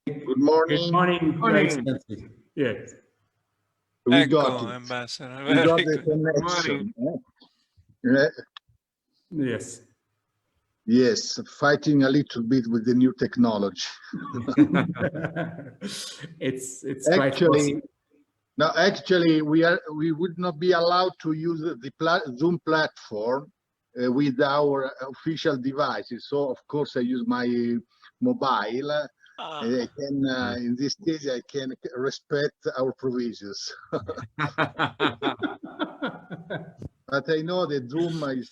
Good morning. Good morning, Your Excellency. Yes. We got it. Ambassador. We got Very the good. connection. Yes. Yes, fighting a little bit with the new technology. It's quite Actually, no, actually, we would not be allowed to use the Zoom platform with our official devices. So, of course, I use my mobile. I can, in this case, I can respect our provisions. But I know that Zoom is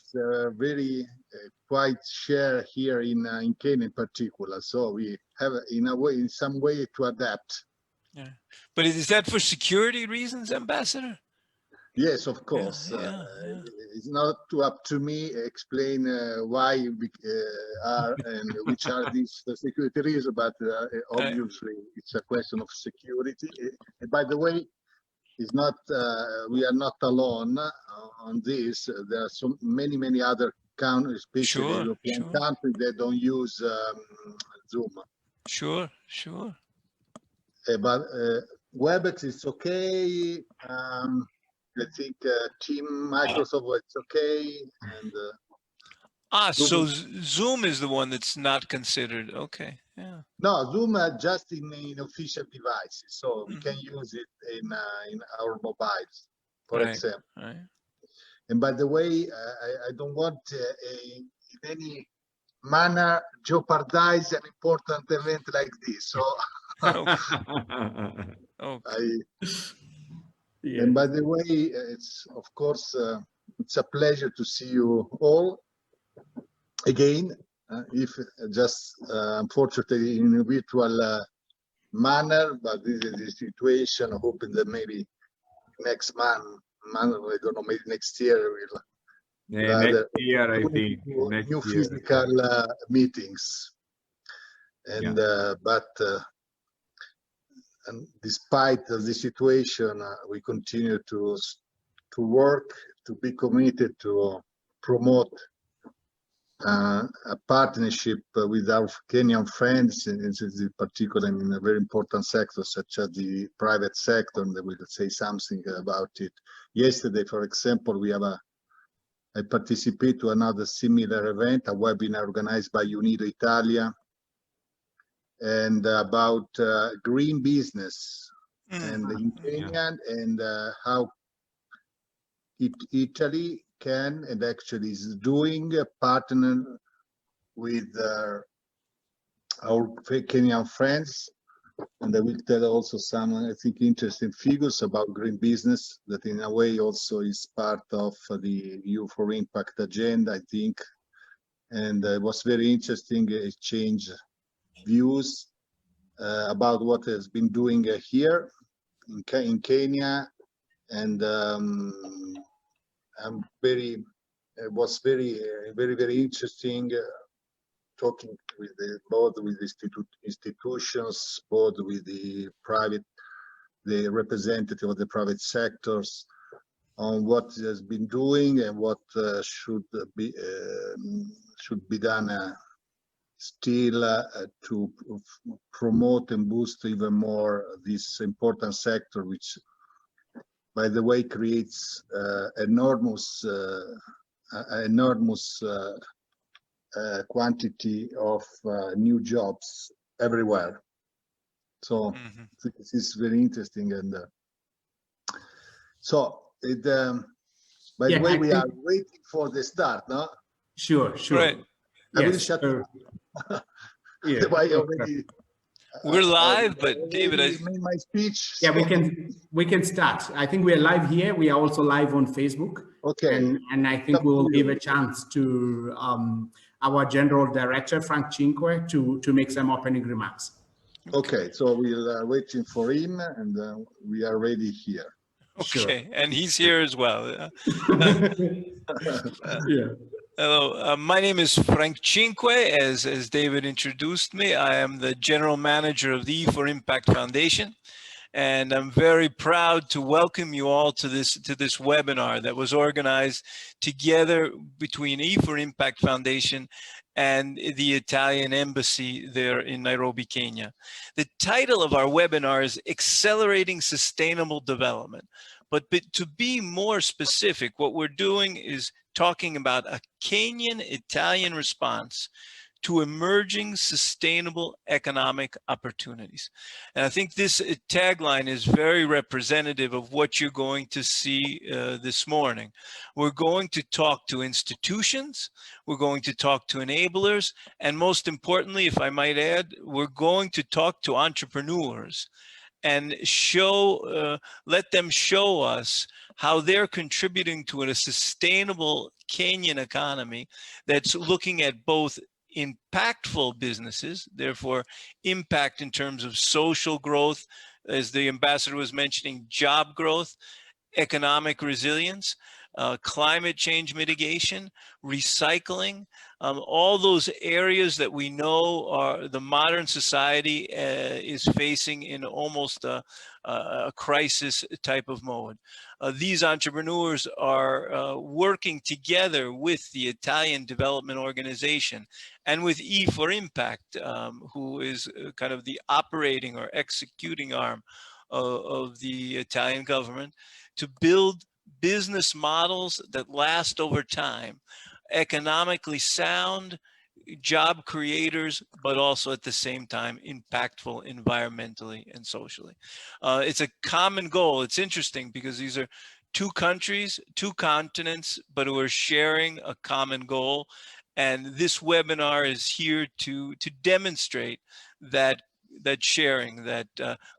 very quite share here in Kenya in particular. So we have, in some way, to adapt. Yeah. But is that for security reasons, Ambassador? Yes, of course. It's not up to me explain why we are and which are these security reasons, but obviously it's a question of security. And by the way, it's not we are not alone on this. There are so many other countries, especially European countries, that don't use Zoom. Sure. But WebEx is okay. I think Team Microsoft, it's okay. And so Zoom is the one that's not considered. Okay, yeah. No, Zoom just in official devices, so we can use it in our mobiles, for example. Right. And by the way, I don't want in any manner jeopardize an important event like this. So, And by the way, it's of course it's a pleasure to see you all again. If just unfortunately in a virtual manner, but this is the situation. Hoping that maybe next month, I don't know, maybe next year we'll. Next year, I think. New physical meetings, and and despite the situation, we continue to work, to be committed to promote a partnership with our Kenyan friends, in particular in a very important sector such as the private sector, and we'll say something about it. Yesterday, for example, I participated to another similar event, a webinar organized by Unido Italia, and about green business and in Kenya, and how Italy can and actually is doing a partner with our Kenyan friends. And I will tell also some, I think, interesting figures about green business that in a way also is part of the E4Impact agenda, I think. And it was very interesting exchange views about what has been doing here in Kenya. And it was very interesting talking with both with institutions, both with the representative of the private sectors on what has been doing and what should be done still to promote and boost even more this important sector, which, by the way, creates enormous quantity of new jobs everywhere. So this is very interesting, and so it. By the way, we are waiting for the start, no? Sure. Right. I will shut. We're live, but David, I made my speech. Yeah, we can start. I think we are live here. We are also live on Facebook. Okay. And I think we'll give a chance to our General Director, Frank Cinque, to make some opening remarks. Okay, so we are waiting for him, and we are ready here. Okay, sure. And he's here as well. Yeah. Hello, my name is Frank Cinque. As David introduced me, I am the General Manager of the E4Impact Foundation. And I'm very proud to welcome you all to this webinar that was organized together between E4Impact Foundation and the Italian Embassy there in Nairobi, Kenya. The title of our webinar is Accelerating Sustainable Development. But to be more specific, what we're doing is talking about a Kenyan-Italian response to emerging sustainable economic opportunities. And I think this tagline is very representative of what you're going to see this morning. We're going to talk to institutions, we're going to talk to enablers, and most importantly, if I might add, we're going to talk to entrepreneurs and let them show us how they're contributing to a sustainable Kenyan economy that's looking at both impactful businesses, therefore impact in terms of social growth, as the ambassador was mentioning, job growth, economic resilience, climate change mitigation, recycling, all those areas that we know are the modern society is facing in almost a crisis type of mode. These entrepreneurs are working together with the Italian Development Organization and with E4Impact, who is kind of the operating or executing arm of the Italian government, to build business models that last over time, economically sound, job creators, but also at the same time impactful environmentally and socially. It's a common goal. It's interesting because these are two countries, two continents, but who are sharing a common goal. And this webinar is here to demonstrate that sharing, that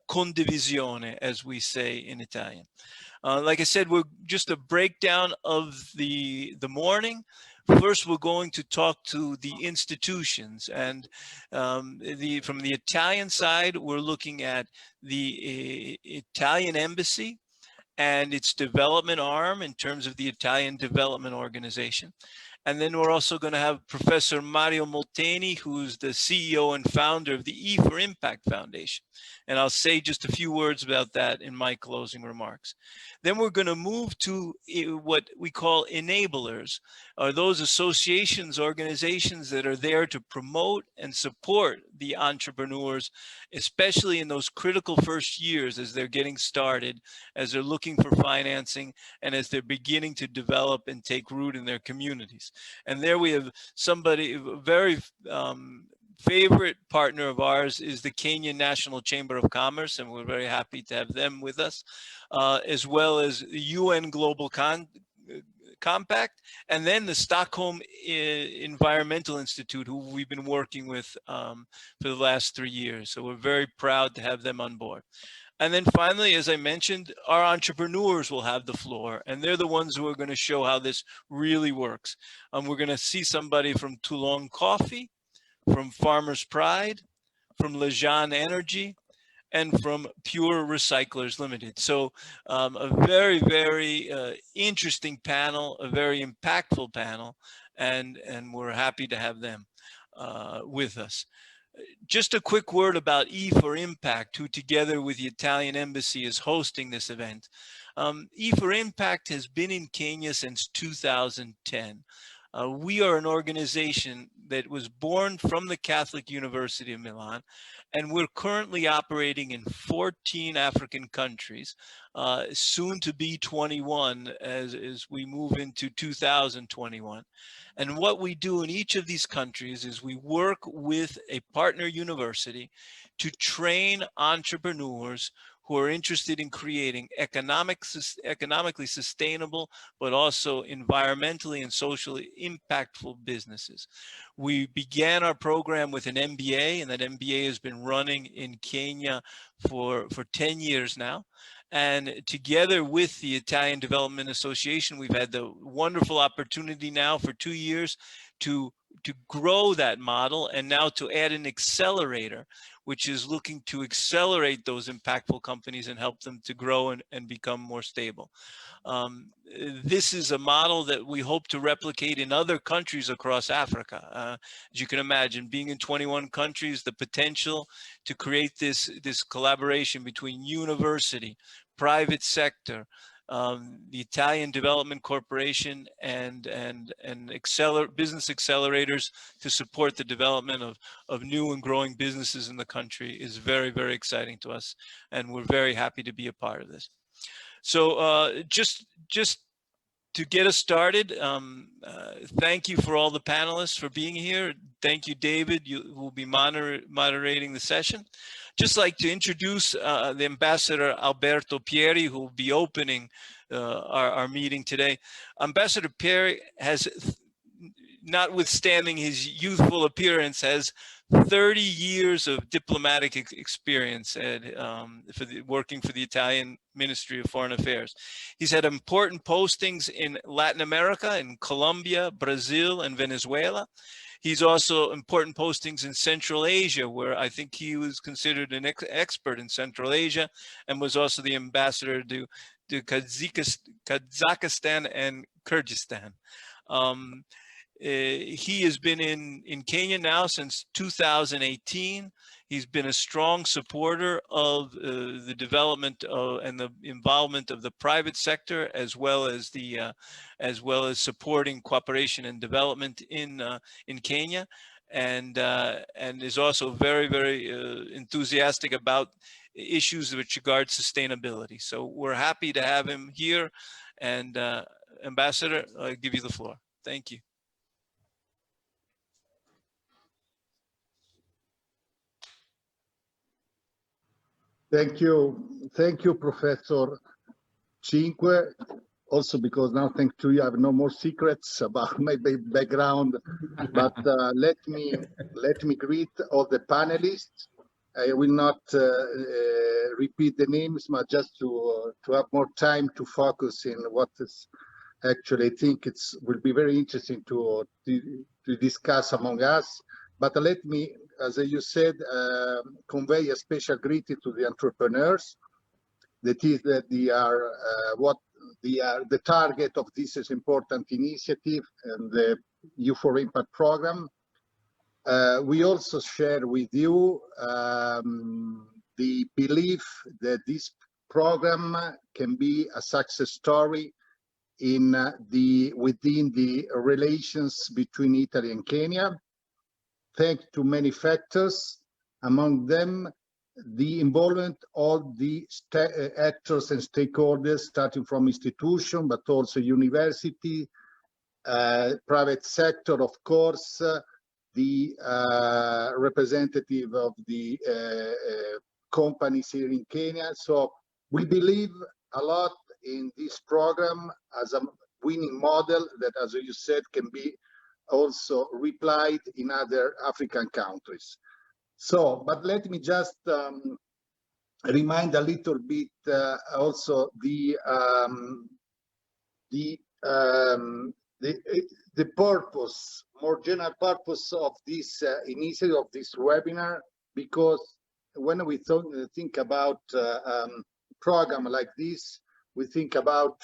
condivisione, as we say in Italian. Like I said, we're just a breakdown of the morning. First, we're going to talk to the institutions, and from the Italian side, we're looking at the Italian Embassy and its development arm in terms of the Italian Development Organization. And then we're also going to have Professor Mario Molteni, who's the CEO and founder of the E4Impact Foundation. And I'll say just a few words about that in my closing remarks. Then we're going to move to what we call enablers, or those associations, organizations that are there to promote and support the entrepreneurs, especially in those critical first years as they're getting started, as they're looking for financing, and as they're beginning to develop and take root in their communities. And there we have somebody, a very favorite partner of ours is the Kenyan National Chamber of Commerce, and we're very happy to have them with us, as well as the UN Global Compact, and then the Stockholm Environmental Institute, who we've been working with for the last 3 years. So we're very proud to have them on board. And then finally, as I mentioned, our entrepreneurs will have the floor, and they're the ones who are going to show how this really works. We're going to see somebody from Toulon Coffee, from Farmers Pride, from Lejeune Energy, and from Pure Recyclers Limited. So a very, very interesting panel, a very impactful panel, and we're happy to have them with us. Just a quick word about E4Impact, who together with the Italian Embassy is hosting this event. E4Impact has been in Kenya since 2010. We are an organization that was born from the Catholic University of Milan, and we're currently operating in 14 African countries, soon to be 21 as we move into 2021. And what we do in each of these countries is we work with a partner university to train entrepreneurs who are interested in creating economically sustainable, but also environmentally and socially impactful businesses. We began our program with an MBA, and that MBA has been running in Kenya for 10 years now. And together with the Italian Development Association, we've had the wonderful opportunity now for 2 years to grow that model, and now to add an accelerator, which is looking to accelerate those impactful companies and help them to grow and become more stable. This is a model that we hope to replicate in other countries across Africa. As you can imagine, being in 21 countries, the potential to create this collaboration between university, private sector, the Italian Development Corporation and business accelerators to support the development of new and growing businesses in the country is very, very exciting to us, and we're very happy to be a part of this. So just to get us started, thank you for all the panelists for being here. Thank you, David, you will be moderating the session. Just like to introduce the Ambassador Alberto Pieri, who will be opening our meeting today. Ambassador Pieri has, notwithstanding his youthful appearance, has 30 years of diplomatic experience working for the Italian Ministry of Foreign Affairs. He's had important postings in Latin America, in Colombia, Brazil, and Venezuela. He's also important postings in Central Asia, where I think he was considered an expert in Central Asia, and was also the ambassador to Kazakhstan and Kyrgyzstan. He has been in Kenya now since 2018. He's been a strong supporter of the development and the involvement of the private sector, as well as supporting cooperation and development in Kenya, and is also very, very enthusiastic about issues which regard sustainability. So we're happy to have him here, and Ambassador, I give you the floor. Thank you. Thank you, Professor Cinque. Also, because now, thanks to you, I have no more secrets about my background. But let me greet all the panelists. I will not repeat the names, but just to have more time to focus in what is actually, I think will be very interesting to discuss among us. But let me, as you said, convey a special greeting to the entrepreneurs. That is that they are the target of this is important initiative and the E4Impact program. We also share with you the belief that this program can be a success story within the relations between Italy and Kenya, thanks to many factors, among them the involvement of the actors and stakeholders, starting from institutions, but also university, private sector, of course, the representative of the companies here in Kenya. So we believe a lot in this program as a winning model that, as you said, can be also replied in other African countries. So, but let me just remind a little bit also the purpose, more general purpose of this initiative, of this webinar, because when we think about program like this, we think about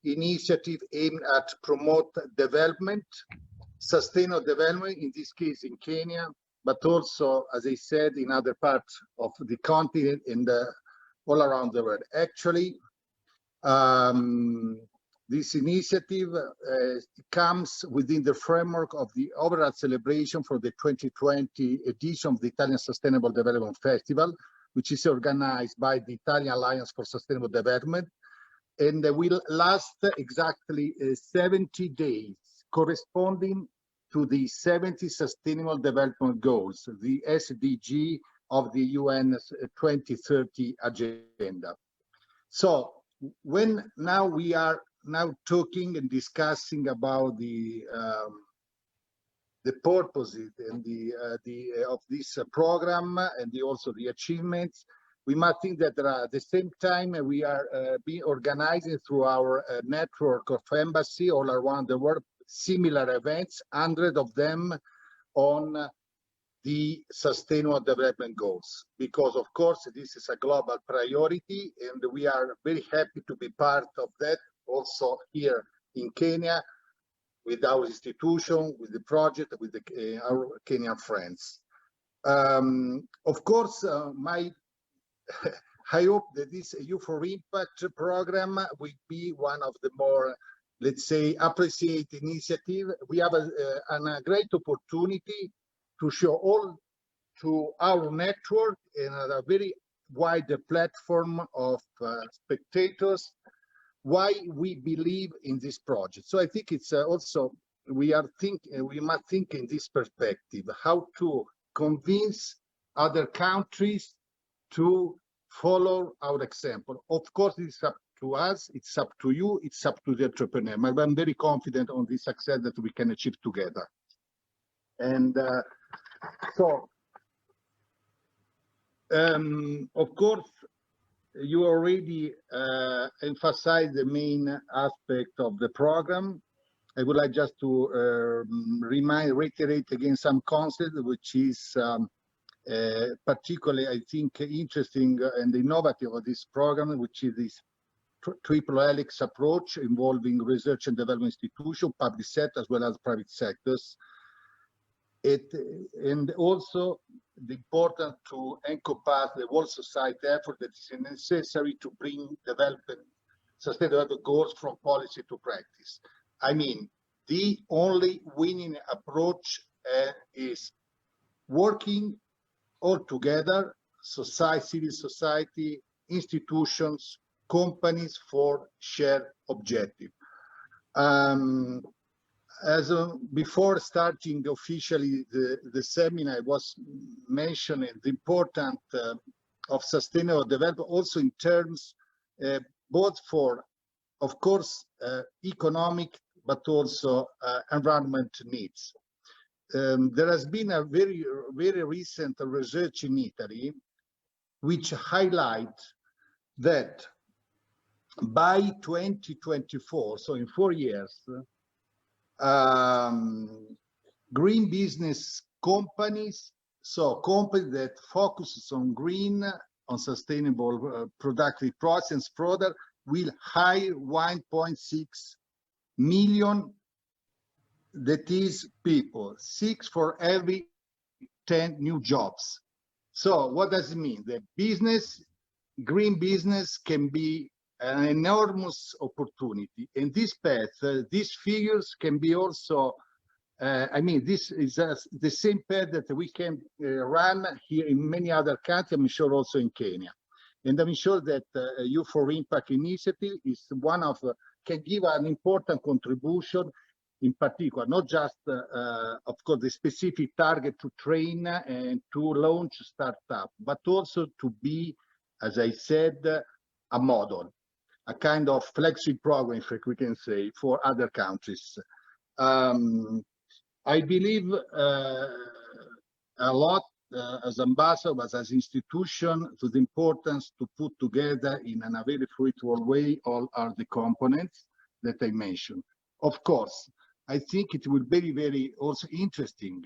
initiative aimed at promote development, sustainable development, in this case in Kenya, but also, as I said, in other parts of the continent and all around the world. Actually, this initiative comes within the framework of the overall celebration for the 2020 edition of the Italian Sustainable Development Festival, which is organized by the Italian Alliance for Sustainable Development, and will last exactly 70 days, corresponding to the 70 Sustainable Development Goals, the SDG of the UN's 2030 agenda. So when now we are talking and discussing about the purposes and of this program and also the achievements, we must think that at the same time we are organizing through our network of embassy all around the world, similar events, 100 of them on the Sustainable Development Goals, because of course this is a global priority and we are very happy to be part of that also here in Kenya with our institution, with the project, with our Kenyan friends. Of course, I hope that this E4Impact program will be one of the more, let's say, appreciated initiative. We have a great opportunity to show all to our network and a very wide platform of spectators why we believe in this project. So I think it's also we must think in this perspective how to convince other countries to follow our example. Of course, it's up to us, it's up to you, it's up to the entrepreneur. But I'm very confident on the success that we can achieve together. And of course, you already emphasized the main aspect of the program. I would like just to reiterate again some concepts, which is particularly, I think, interesting and innovative of this program, which is this triple helix approach involving research and development institutions, public sector, as well as private sectors. And also the important to encompass the whole society effort that is necessary to bring sustainable development goals from policy to practice. I mean, the only winning approach is working all together, civil society, institutions, companies for shared objective. Before starting officially the seminar, I was mentioning the importance of sustainable development, also in terms both for, of course, economic, but also environment needs. There has been a very recent research in Italy which highlight that by 2024, so in 4 years, green business companies, so companies that focuses on green, on sustainable productive process product, will hire 1.6 million, that is people, 6 for every 10 new jobs. So what does it mean? The green business can be an enormous opportunity. And this path, these figures can be also, I mean, this is the same path that we can run here in many other countries, I'm sure also in Kenya. And I'm sure that E4Impact initiative is one of, can give an important contribution in particular, not just, of course, the specific target to train and to launch startup, but also to be, as I said, a model, a kind of flagship program, if we can say, for other countries. I believe a lot as ambassadors, as institution, to the importance to put together in a very fruitful way all are the components that I mentioned. Of course, I think it will be very also interesting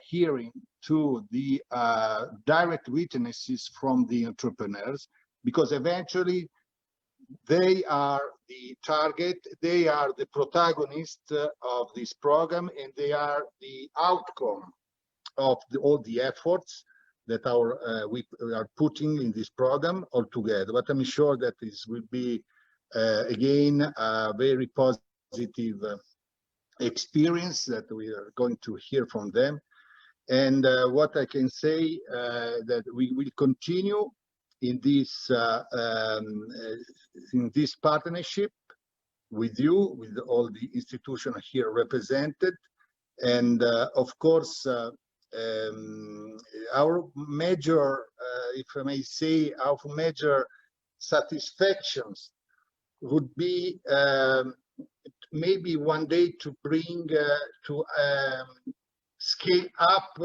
hearing to the direct witnesses from the entrepreneurs, because eventually they are the target, they are the protagonist of this program, and they are the outcome of all the efforts that we are putting in this program all together. But I'm sure that this will be, again, a very positive experience that we are going to hear from them. And what I can say that we will continue in this partnership with you, with all the institutions here represented, and of course our major, if I may say, our major satisfactions would be maybe one day to bring to scale up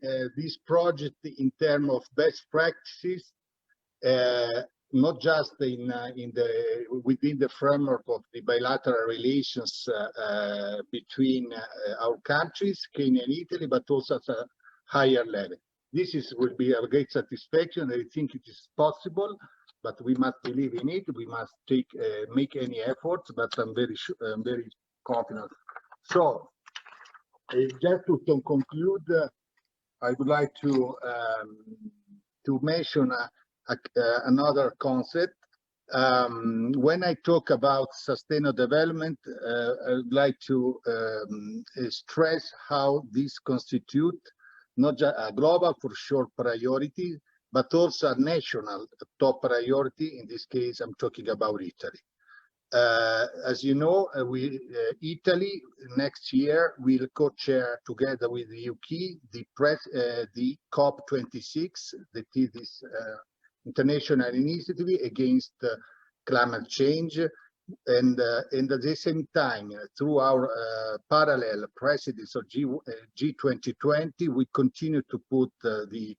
this project in terms of best practices not just within the framework of the bilateral relations between our countries, Kenya and Italy, but also at a higher level. This will be a great satisfaction. I think it is possible, but we must believe in it. We must make any efforts, but I'm very confident. So, just to conclude, I would like to mention another concept. When I talk about sustainable development, I would like to stress how this constitutes not just a global, for sure, priority, but also a national top priority. In this case, I'm talking about Italy. As you know, Italy next year will co-chair together with the UK the COP26, that is this international initiative against climate change, and at the same time, through our parallel presidency of G2020, we continue to put the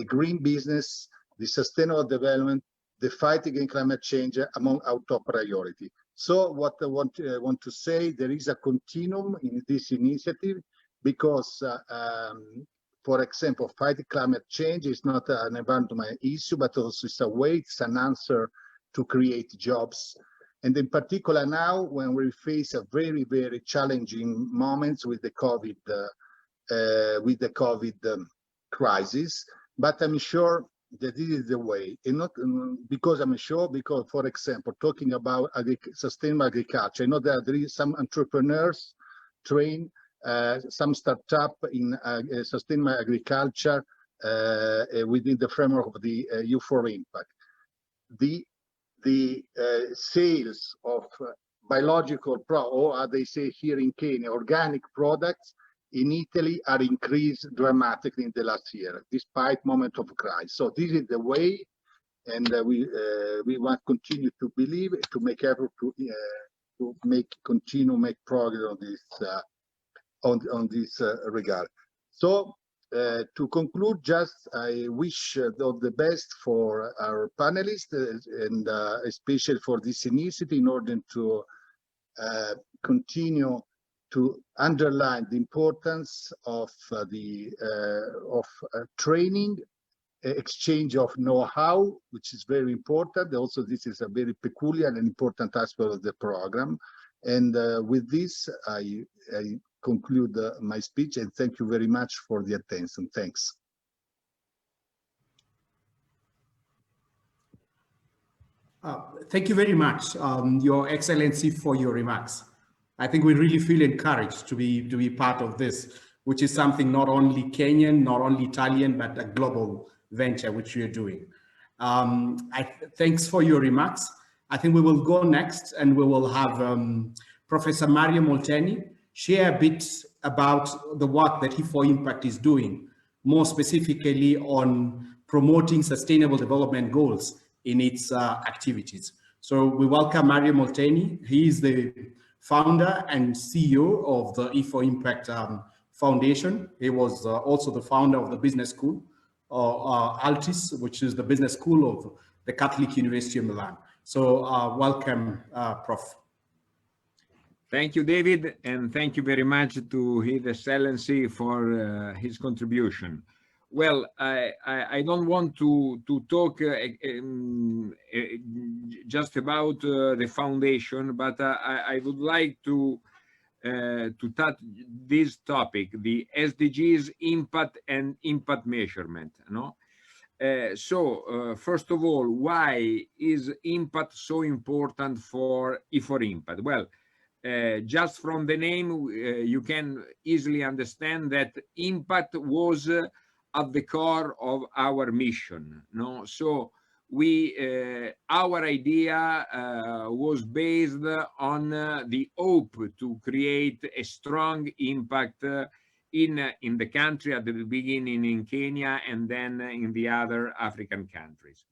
green business, the sustainable development, the fight against climate change among our top priority. So what I want to say, there is a continuum in this initiative, because, for example, fighting climate change is not an environmental issue, but also it's a way, it's an answer to create jobs. And in particular now, when we face a very, very challenging moments with the COVID crisis, but I'm sure that this is the way, and not because I'm sure, because, for example, talking about sustainable agriculture, I know that there is some entrepreneurs train some startup in sustainable agriculture within the framework of the E4Impact. The sales of biological or as they say here in Kenya, organic products in Italy are increased dramatically in the last year, despite moment of crisis. So this is the way, and we want to continue to believe, to make effort to continue make progress on this regard. So to conclude, just I wish all the best for our panelists and especially for this initiative, in order to continue to underline the importance of training, exchange of know-how, which is very important. Also, this is a very peculiar and important aspect of the program. And with this, I conclude my speech, and thank you very much for the attention. Thanks. Thank you very much, Your Excellency, for your remarks. I think we really feel encouraged to be part of this, which is something not only Kenyan, not only Italian, but a global venture which we are doing. Thanks for your remarks. I think we will go next, and we will have Professor Mario Molteni share a bit about the work that E4Impact is doing, more specifically on promoting sustainable development goals in its activities. So we welcome Mario Molteni. He is the founder and CEO of the E4Impact Foundation. He was also the founder of the business school, AICS, which is the business school of the Catholic University of Milan. So welcome, Prof. Thank you, David, and thank you very much to His Excellency for his contribution. Well, I don't want to talk just about the foundation, but I would like to touch this topic, the SDGs impact and impact measurement. No? First of all, why is impact so important for E4Impact? Well, just from the name, you can easily understand that impact was at the core of our mission. No, so our idea was based on the hope to create a strong impact in the country at the beginning in Kenya and then in the other African countries.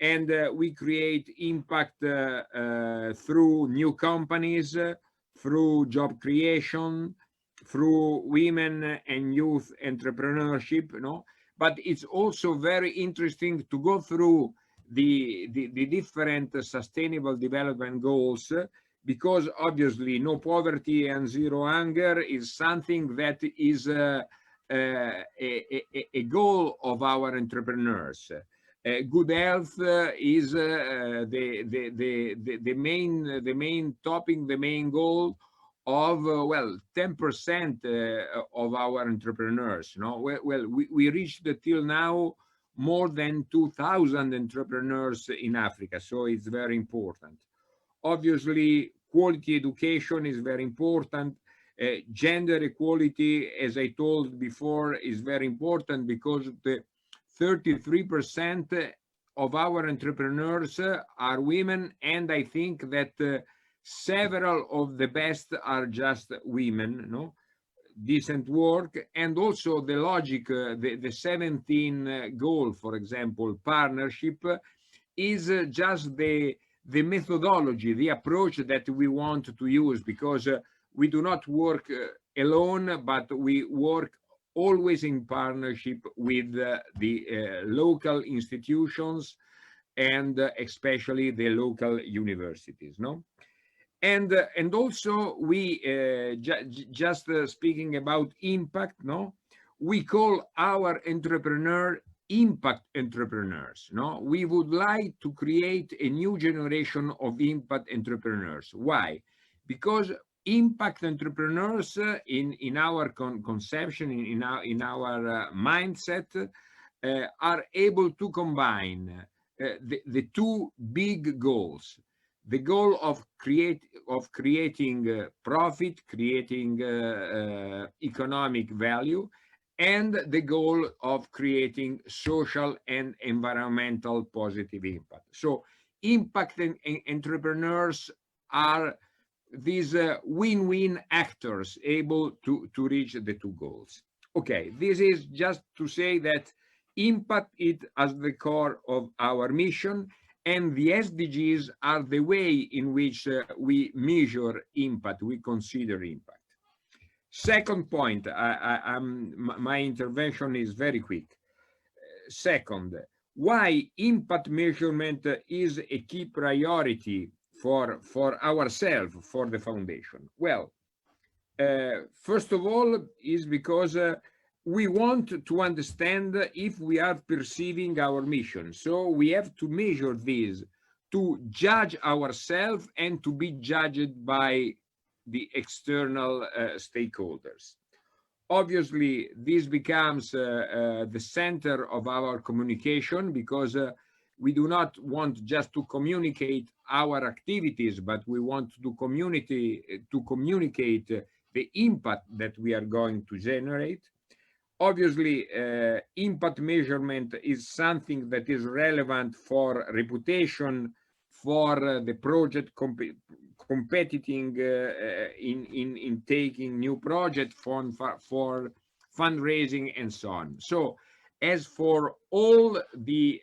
And we create impact through new companies, through job creation, through women and youth entrepreneurship, but it's also very interesting to go through the different sustainable development goals, because obviously no poverty and zero hunger is something that is a goal of our entrepreneurs. Good health is the main topic, the main goal of well, 10% of our entrepreneurs. No, well, we reached till now more than 2,000 entrepreneurs in Africa, so it's very important. Obviously, quality education is very important. Gender equality, as I told before, is very important, because the 33% of our entrepreneurs are women, and I think that several of the best are just women, no? Decent work. And also the logic, the 17 goal, for example, partnership, is just the methodology, the approach that we want to use, because we do not work alone, but we work always in partnership with the local institutions, and especially the local universities, no? And also we just speaking about impact, no? We call our entrepreneur impact entrepreneurs, no? We would like to create a new generation of impact entrepreneurs. Why? Because impact entrepreneurs, in our conception, in our mindset, are able to combine the two big goals: the goal of creating profit, creating economic value, and the goal of creating social and environmental positive impact. So impact entrepreneurs are these win-win actors able to reach the two goals. Okay, this is just to say that impact is at the core of our mission, and the SDGs are the way in which we measure impact, we consider impact. Second point, my intervention is very quick. Second, why impact measurement is a key priority for ourselves, for the foundation? Well, first of all, is because we want to understand if we are perceiving our mission. So we have to measure this to judge ourselves and to be judged by the external stakeholders. Obviously, this becomes the center of our communication, because we do not want just to communicate our activities, but we want to communicate the impact that we are going to generate. Obviously, impact measurement is something that is relevant for reputation, for the project competing in taking new projects, for fundraising, and so on. So, as for all the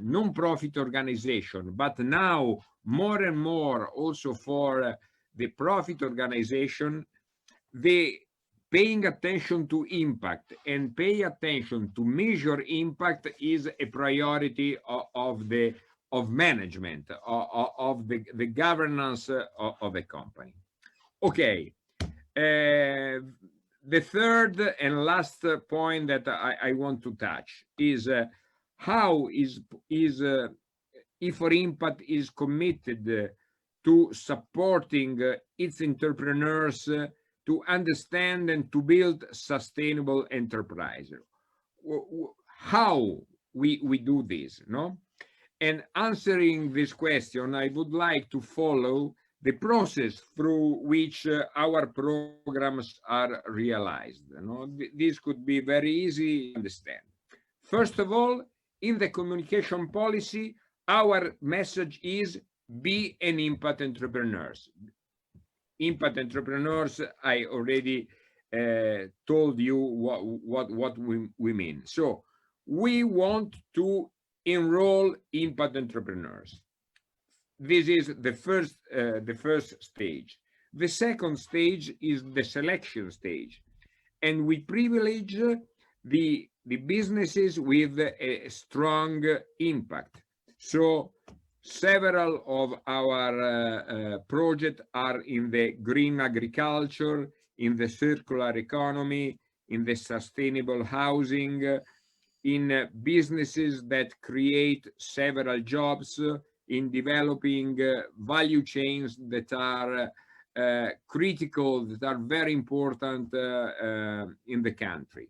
non-profit organization, but now more and more also for the profit organization, the paying attention to impact and pay attention to measure impact is a priority of management, of the governance of a company. Okay, the third and last point that I want to touch is how E4Impact is committed to supporting its entrepreneurs to understand and to build sustainable enterprise. How we do this, no? And answering this question, I would like to follow the process through which our programs are realized. No? This could be very easy to understand. First of all, in the communication policy, our message is be an impact entrepreneurs. Impact entrepreneurs, I already told you what we mean. So we want to enroll impact entrepreneurs. This is the first stage. The second stage is the selection stage, and we privilege the businesses with a strong impact. So several of our projects are in the green agriculture, in the circular economy, in the sustainable housing, in businesses that create several jobs, in developing value chains that are critical, that are very important in the country.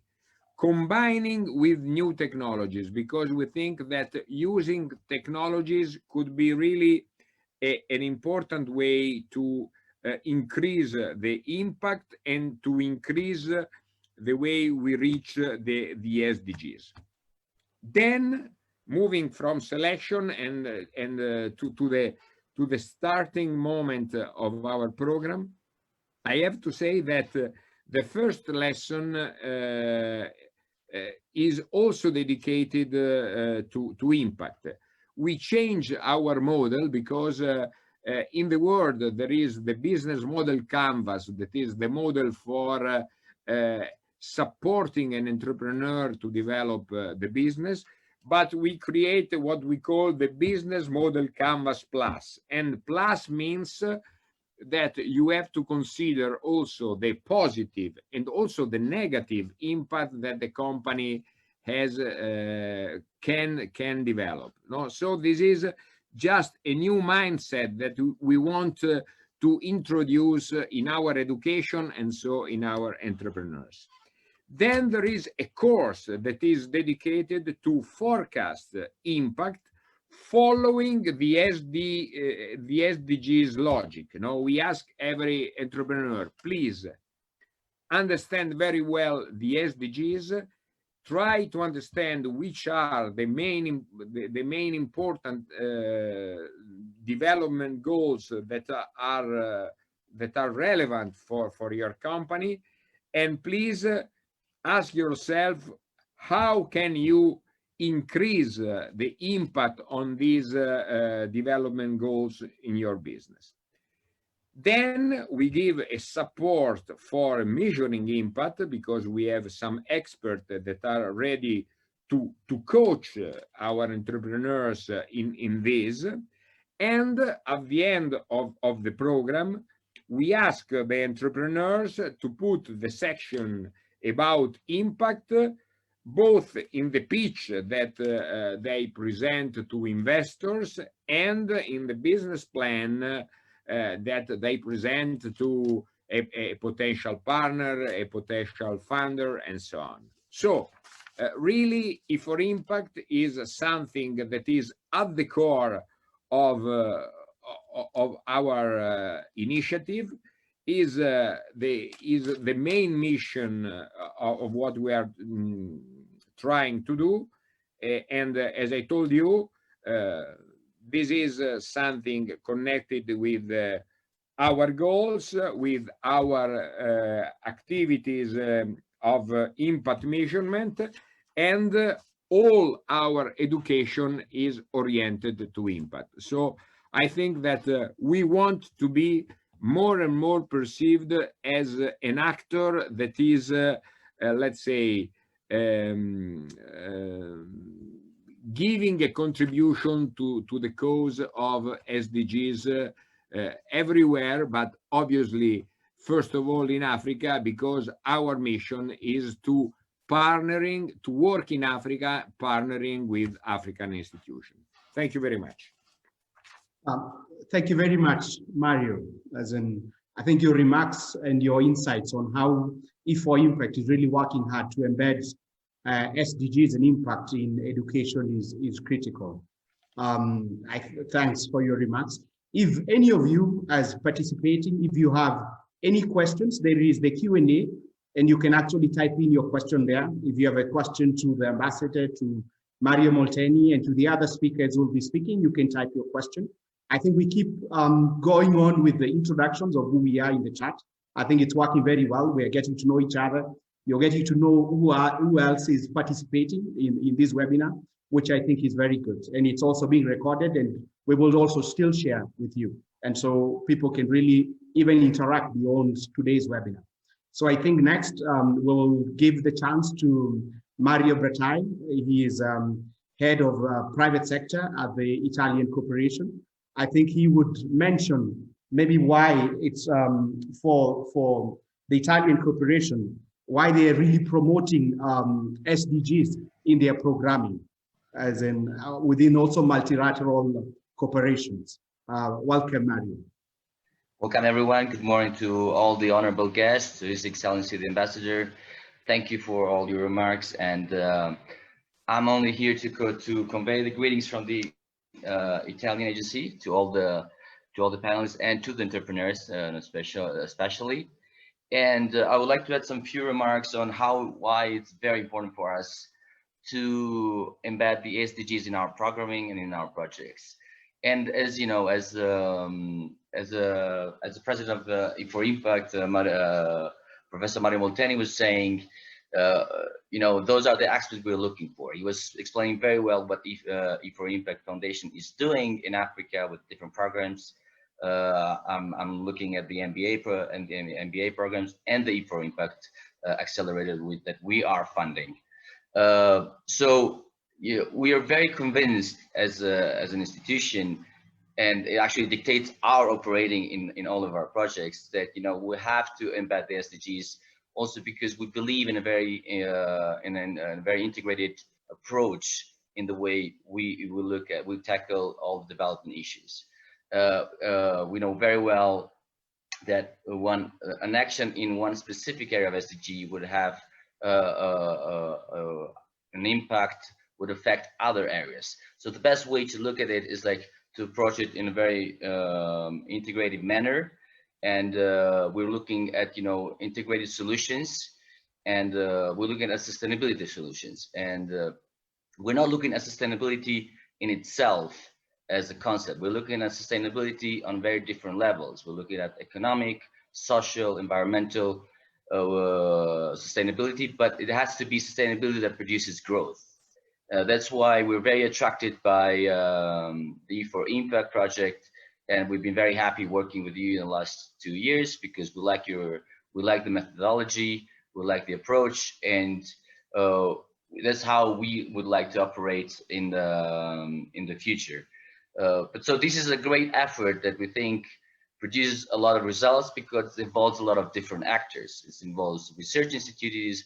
Combining with new technologies, because we think that using technologies could be really an important way to increase the impact and to increase the way we reach the SDGs. Then moving from selection and to the starting moment of our program, I have to say that the first lesson is also dedicated to impact. We change our model because in the world there is the business model canvas, that is the model for supporting an entrepreneur to develop the business, but we create what we call the business model canvas plus, and plus means that you have to consider also the positive and also the negative impact that the company has can develop. No, so this is just a new mindset that we want to introduce in our education and so in our entrepreneurs. Then there is a course that is dedicated to forecast impact following the SDGs logic. You know, we ask every entrepreneur, please understand very well the SDGs, try to understand which are the main important development goals that are relevant for your company, and please ask yourself, how can you increase the impact on these development goals in your business? Then we give a support for measuring impact, because we have some experts that are ready to coach our entrepreneurs in this. And at the end of the program, we ask the entrepreneurs to put the section about impact both in the pitch that they present to investors and in the business plan that they present to a potential partner, a potential funder, and so on. So really, E4Impact is something that is at the core of our initiative, is the main mission of what we are trying to do. And as I told you, this is something connected with our goals, with our activities of impact measurement, and all our education is oriented to impact. So I think that we want to be more and more perceived as an actor that is, let's say, giving a contribution to the cause of SDGs everywhere, but obviously, first of all, in Africa, because our mission is to work in Africa, partnering with African institutions. Thank you very much. Thank you very much, Mario. I think your remarks and your insights on how E4Impact is really working hard to embed SDGs and impact in education is critical. Thanks for your remarks. If any of you as participating, if you have any questions, there is the Q&A, and you can actually type in your question there. If you have a question to the ambassador, to Mario Molteni, and to the other speakers who will be speaking, you can type your question. I think we keep going on with the introductions of who we are in the chat. I think it's working very well. We are getting to know each other. You're getting to know who else is participating in this webinar, which I think is very good. And it's also being recorded, and we will also still share with you. And so people can really even interact beyond today's webinar. So I think next we'll give the chance to Mario Brataj. He is head of private sector at the Italian corporation. I think he would mention maybe why it's for the Italian corporation, why they are really promoting SDGs in their programming, as in within also multilateral corporations. Welcome, Mario. Welcome, everyone. Good morning to all the honorable guests, to His Excellency the Ambassador. Thank you for all your remarks, and I'm only here to convey the greetings from the Italian agency to all the panelists and to the entrepreneurs, especially. And I would like to add some few remarks on why it's very important for us to embed the SDGs in our programming and in our projects. And as you know, as the president of E4Impact, Professor Mario Molteni was saying, you know, those are the aspects we're looking for. He was explaining very well what E4Impact Foundation is doing in Africa with different programs. I'm looking at the MBA programs and the E4Impact Accelerator that we are funding. So we are very convinced as an institution, and it actually dictates our operating in all of our projects, that we have to embed the SDGs, also because we believe in a very very integrated approach in the way we tackle all the development issues. We know very well that an action in one specific area of SDG would have an impact, would affect other areas. So the best way to look at it is like to approach it in a very integrated manner, and we're looking at integrated solutions, and we're looking at sustainability solutions, and we're not looking at sustainability in itself as a concept. We're looking at sustainability on very different levels. We're looking at economic, social, environmental sustainability, but it has to be sustainability that produces growth. That's why we're very attracted by the E4Impact project, and we've been very happy working with you in the last 2 years, because we like the methodology, we like the approach, and that's how we would like to operate in the future. But so this is a great effort that we think produces a lot of results, because it involves a lot of different actors. It involves research institutes,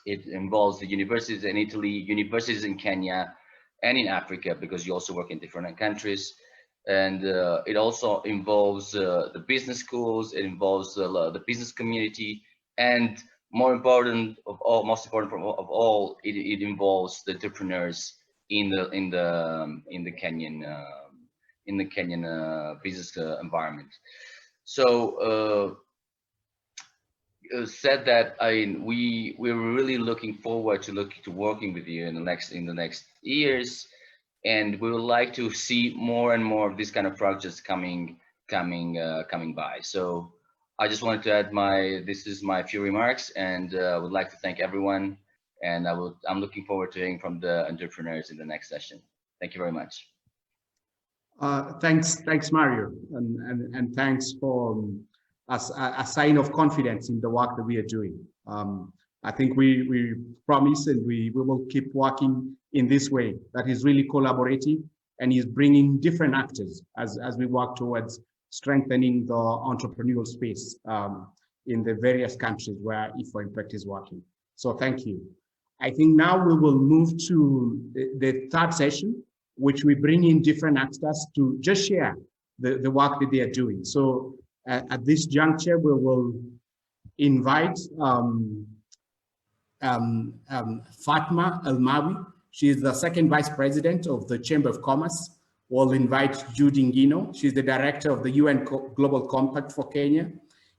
it involves the universities in Italy, universities in Kenya, and in Africa, because you also work in different countries. And it also involves the business schools, it involves the business community, and most important of all, it involves the entrepreneurs in the Kenyan business environment. So said that, we're really looking forward to working with you in the next years, and we would like to see more and more of these kind of projects coming by. So I just wanted to add my few remarks, and I would like to thank everyone, and I'm looking forward to hearing from the entrepreneurs in the next session. Thank you very much. Thanks, Mario, and thanks for a sign of confidence in the work that we are doing. I think we promise, and we will keep working in this way that is really collaborative and is bringing different actors as we work towards strengthening the entrepreneurial space in the various countries where E4Impact is working. So thank you. I think now we will move to the third session, which we bring in different actors to just share the work that they are doing. So at this juncture, we will invite Fatma Elmaawy. She is the second vice president of the Chamber of Commerce. We'll invite Judy Ngino. She's the director of the UN Global Compact for Kenya.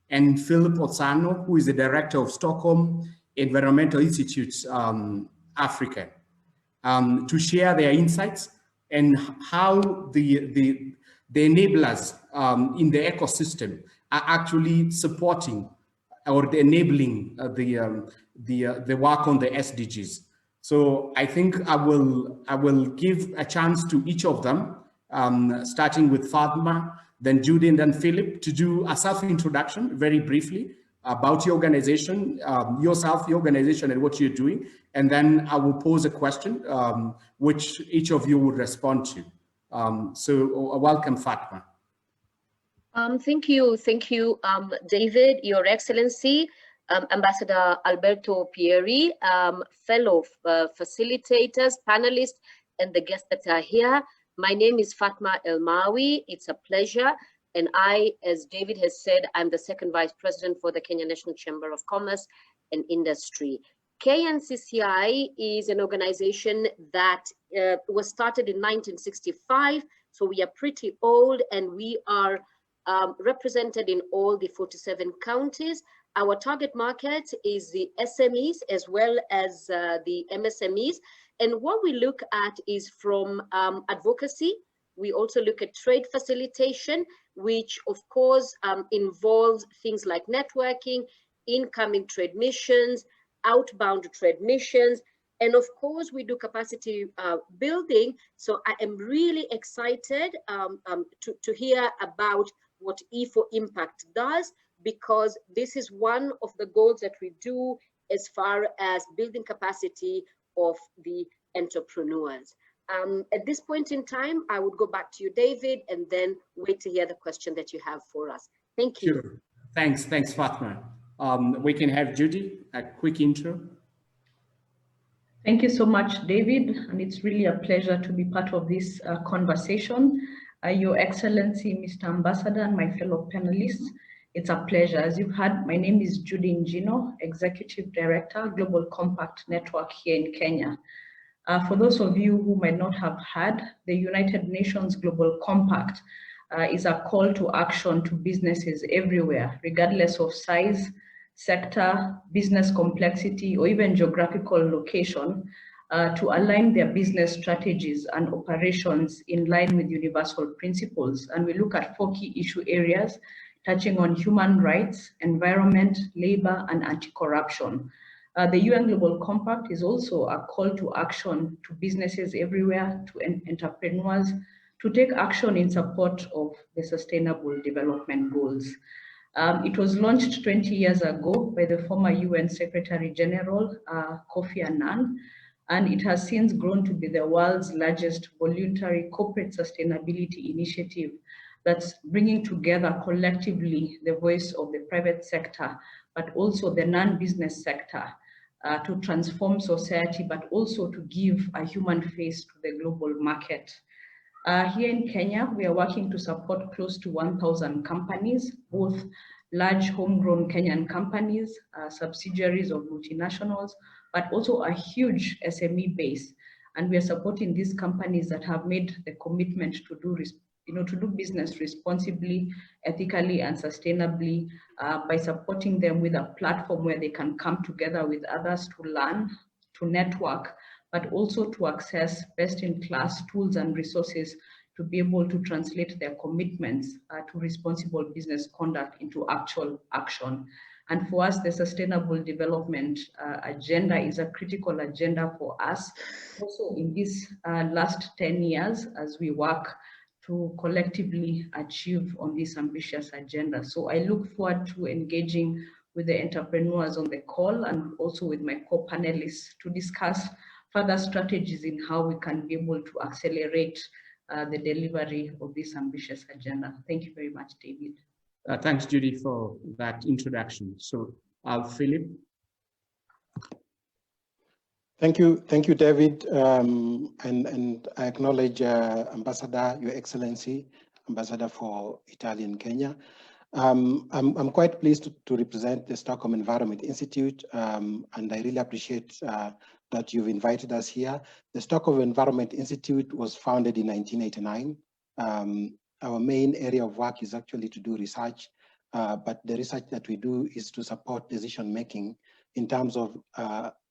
And Philip Osano, who is the director of Stockholm Environmental Institute's Africa, to share their insights and how the enablers in the ecosystem are actually supporting or enabling the work on the SDGs. So I think I will give a chance to each of them, starting with Fatma, then Judy, and then Philip, to do a self-introduction very briefly about your organization, yourself, your organization, and what you're doing, and then I will pose a question which each of you would respond to. So welcome, Fatma. Thank you, David, Your Excellency, Ambassador Alberto Pieri, fellow facilitators, panelists, and the guests that are here. My name is Fatma Elmaawy. It's a pleasure. And I, as David has said, I'm the second vice president for the Kenya National Chamber of Commerce and Industry. KNCCI is an organization that was started in 1965. So we are pretty old, and we are represented in all the 47 counties. Our target market is the SMEs as well as the MSMEs. And what we look at is from advocacy. We also look at trade facilitation, which of course involves things like networking, incoming trade missions, outbound trade missions, and of course we do capacity building. So I am really excited to hear about what E4Impact does, because this is one of the goals that we do as far as building capacity of the entrepreneurs. At this point in time, I would go back to you, David, and then wait to hear the question that you have for us. Thank you. Sure. Thanks, Fatma. We can have Judy, a quick intro. Thank you so much, David, and it's really a pleasure to be part of this conversation. Your Excellency, Mr. Ambassador, and my fellow panelists, it's a pleasure. As you've heard, my name is Judy Njino, Executive Director, Global Compact Network here in Kenya. For those of you who might not have heard, the United Nations Global Compact is a call to action to businesses everywhere, regardless of size, sector, business complexity, or even geographical location, to align their business strategies and operations in line with universal principles. And we look at 4 key issue areas touching on human rights, environment, labor, and anti-corruption. The UN Global Compact is also a call to action to businesses everywhere, to entrepreneurs, to take action in support of the Sustainable Development Goals. It was launched 20 years ago by the former UN Secretary General, Kofi Annan, and it has since grown to be the world's largest voluntary corporate sustainability initiative that's bringing together collectively the voice of the private sector, but also the non-business sector, to transform society, but also to give a human face to the global market. Here in Kenya, we are working to support close to 1,000 companies, both large homegrown Kenyan companies, subsidiaries of multinationals, but also a huge SME base. And we are supporting these companies that have made the commitment to do business responsibly, ethically, and sustainably, by supporting them with a platform where they can come together with others to learn, to network, but also to access best-in-class tools and resources to be able to translate their commitments to responsible business conduct into actual action. And for us, the Sustainable Development Agenda is a critical agenda for us, also in these last 10 years as we work to collectively achieve on this ambitious agenda. So I look forward to engaging with the entrepreneurs on the call and also with my co-panelists to discuss further strategies in how we can be able to accelerate the delivery of this ambitious agenda. Thank you very much, David. Thanks, Judy, for that introduction. So, Philip. Thank you, David, and I acknowledge Ambassador, Your Excellency, Ambassador for Italian Kenya. I'm quite pleased to represent the Stockholm Environment Institute, and I really appreciate that you've invited us here. The Stockholm Environment Institute was founded in 1989. Our main area of work is actually to do research, but the research that we do is to support decision-making in terms of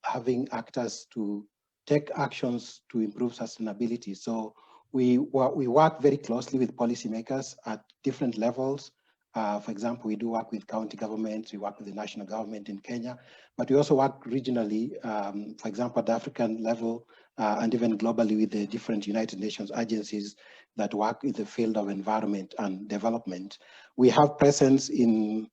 having actors to take actions to improve sustainability. So we work very closely with policymakers at different levels. For example, we do work with county governments, we work with the national government in Kenya, but we also work regionally, for example, at the African level, and even globally with the different United Nations agencies that work in the field of environment and development. We have presence in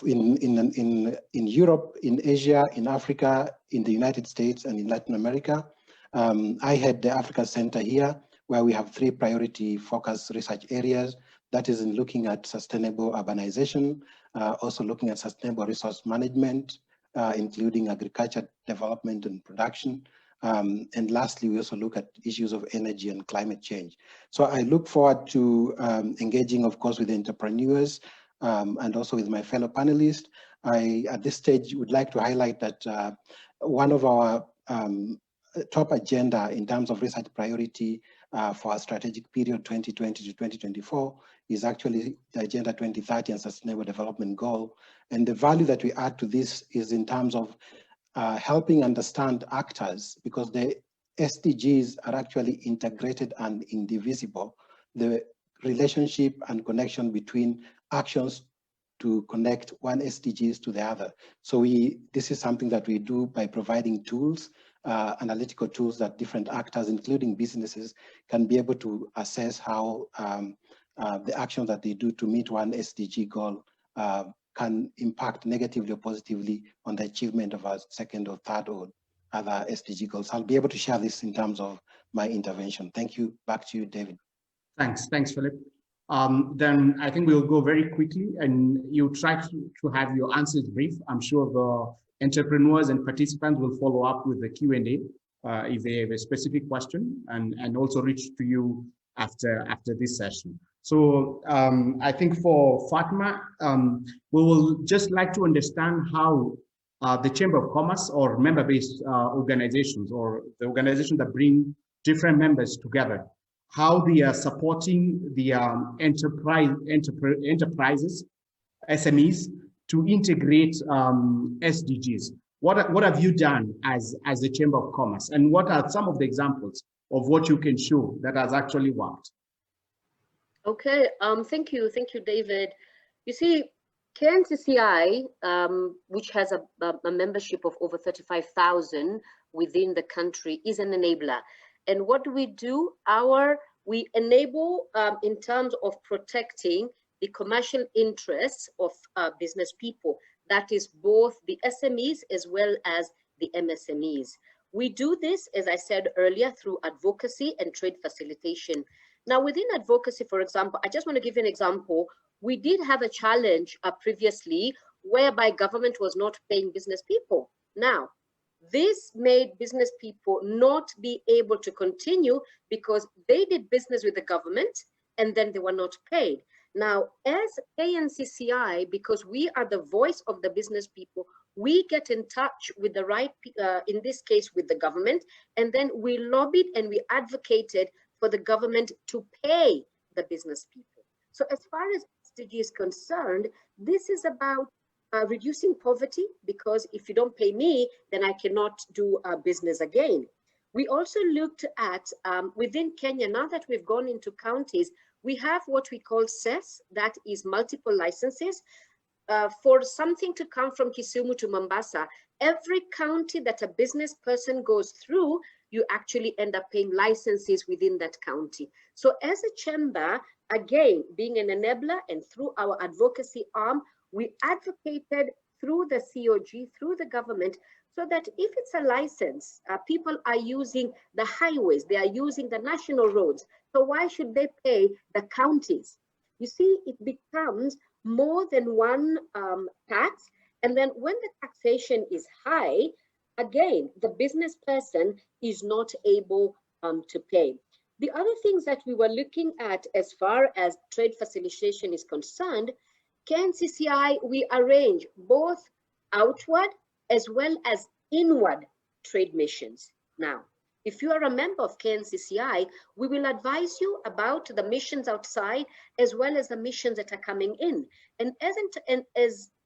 in Europe, in Asia, in Africa, in the United States, and in Latin America. I head the Africa Center here, where we have 3 priority focus research areas. That is in looking at sustainable urbanization, also looking at sustainable resource management, including agriculture development and production. And lastly, we also look at issues of energy and climate change. So I look forward to engaging, of course, with entrepreneurs and also with my fellow panelists. I, at this stage, would like to highlight that one of our top agenda in terms of research priority for our strategic period 2020 to 2024 is actually the Agenda 2030 and Sustainable Development Goal. And the value that we add to this is in terms of helping understand actors, because the SDGs are actually integrated and indivisible. The relationship and connection between actions to connect one SDGs to the other. So this is something that we do by providing tools, analytical tools that different actors, including businesses, can be able to assess how the actions that they do to meet one SDG goal can impact negatively or positively on the achievement of our second or third or other SDG goals. I'll be able to share this in terms of my intervention. Thank you. Back to you, David. Thanks, Philip. Then I think we'll go very quickly, and you try to have your answers brief. I'm sure the entrepreneurs and participants will follow up with the Q&A if they have a specific question, and also reach to you after this session. So I think for Fatma, we will just like to understand how the Chamber of Commerce or member-based organizations, or the organizations that bring different members together, how they are supporting the enterprises, SMEs, to integrate SDGs. What have you done as the Chamber of Commerce, and what are some of the examples of what you can show that has actually worked? Okay, thank you, David. You see, KNCCI, which has a membership of over 35,000 within the country, is an enabler. And what do? We enable in terms of protecting the commercial interests of business people. That is both the SMEs as well as the MSMEs. We do this, as I said earlier, through advocacy and trade facilitation. Now, within advocacy, for example, I just want to give you an example. We did have a challenge previously whereby government was not paying business people. Now, this made business people not be able to continue because they did business with the government and then they were not paid. Now, as KNCCI, because we are the voice of the business people, we get in touch with the right, in this case, with the government, and then we lobbied and we advocated for the government to pay the business people. So as far as SDG is concerned, this is about reducing poverty, because if you don't pay me, then I cannot do business again. We also looked at, within Kenya, now that we've gone into counties, we have what we call CES, that is multiple licenses. For something to come from Kisumu to Mombasa, every county that a business person goes through, you actually end up paying licenses within that county. So as a chamber, again, being an enabler and through our advocacy arm, we advocated through the COG, through the government, so that if it's a license, people are using the highways, they are using the national roads. So why should they pay the counties? You see, it becomes more than one tax. And then when the taxation is high, again, the business person is not able to pay. The other things that we were looking at as far as trade facilitation is concerned, KNCCI, we arrange both outward as well as inward trade missions. Now, if you are a member of KNCCI, we will advise you about the missions outside as well as the missions that are coming in. And as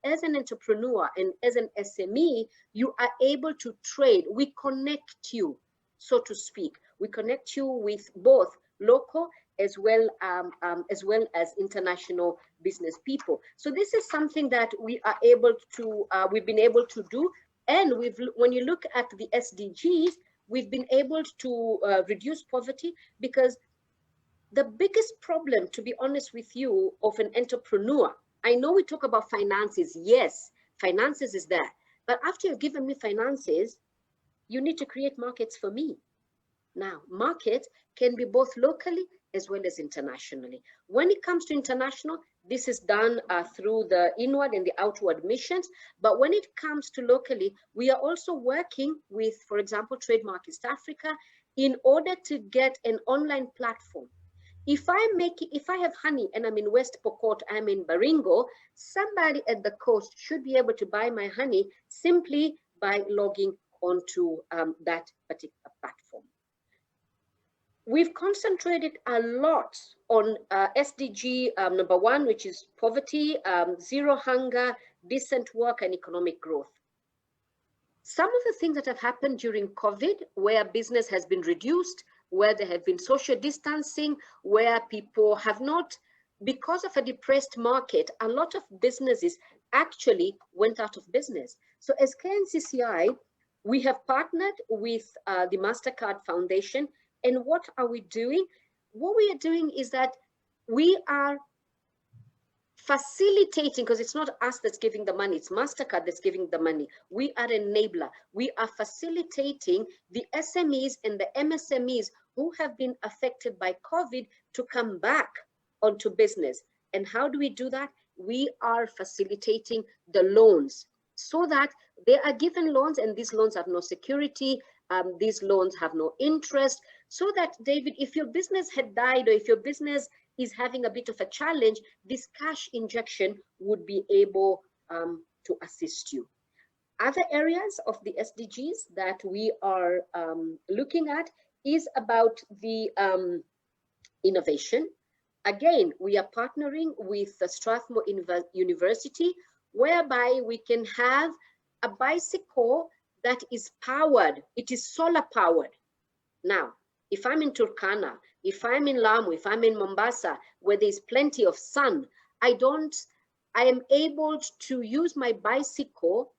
an entrepreneur and as an SME, you are able to trade. We connect you, so to speak. We connect you with both local as well as international business people. So this is something that we are able to, we've been able to do. And when you look at the SDGs, we've been able to reduce poverty, because the biggest problem, to be honest with you, of an entrepreneur I know we talk about finances. Yes, finances is there. But after you've given me finances, you need to create markets for me. Now, markets can be both locally as well as internationally. When it comes to international, this is done through the inward and the outward missions. But when it comes to locally, we are also working with, for example, Trademark East Africa, in order to get an online platform. If I have honey and I'm in West Pokot, I'm in Baringo, somebody at the coast should be able to buy my honey simply by logging onto that particular platform. We've concentrated a lot on SDG number 1, which is poverty, zero hunger, decent work, and economic growth. Some of the things that have happened during COVID, where business has been reduced, where there have been social distancing, where people have not, because of a depressed market, a lot of businesses actually went out of business. So as KNCCI, we have partnered with the MasterCard Foundation. And what are we doing? What we are doing is that we are facilitating, because it's not us that's giving the money, it's MasterCard that's giving the money. We are an enabler. We are facilitating the SMEs and the MSMEs who have been affected by COVID to come back onto business. And how do we do that? We are facilitating the loans so that they are given loans, and these loans have no security. These loans have no interest, so that, David, if your business had died or if your business is having a bit of a challenge, this cash injection would be able to assist you. Other areas of the SDGs that we are looking at is about the innovation. Again, we are partnering with the Strathmore University, whereby we can have a bicycle that is powered. It is solar powered. Now, if I'm in Turkana, if I'm in Lamu, if I'm in Mombasa, where there's plenty of sun, I am able to use my bicycle.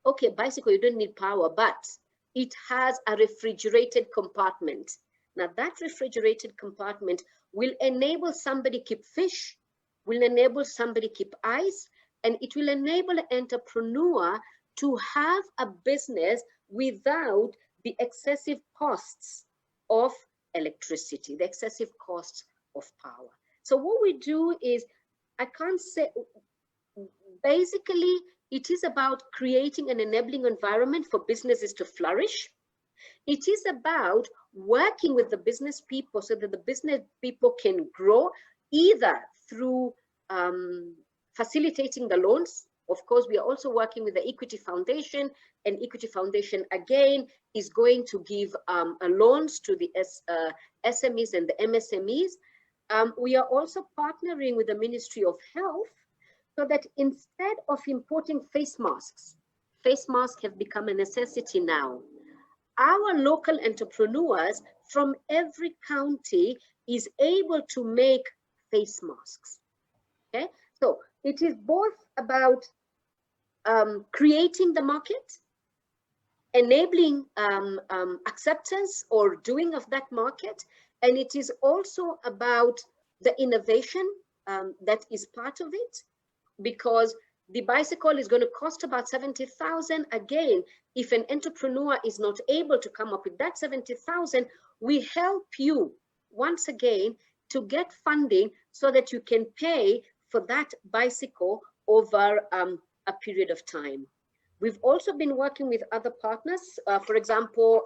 Okay, bicycle, you don't need power, but it has a refrigerated compartment. Now that refrigerated compartment will enable somebody keep fish, will enable somebody keep ice, and it will enable an entrepreneur to have a business without the excessive costs of electricity, the excessive costs of power. So what we do is, I can't say, basically, it is about creating an enabling environment for businesses to flourish. It is about working with the business people so that the business people can grow, either through facilitating the loans. Of course, we are also working with the Equity Foundation, and Equity Foundation, again, is going to give loans to the SMEs and the MSMEs. We are also partnering with the Ministry of Health, so that instead of importing face masks have become a necessity now. Our local entrepreneurs from every county is able to make face masks. Okay, so it is both about creating the market, enabling acceptance or doing of that market, and it is also about the innovation that is part of it, because the bicycle is going to cost about 70,000. Again, if an entrepreneur is not able to come up with that 70,000, we help you once again to get funding so that you can pay for that bicycle over a period of time. We've also been working with other partners. For example,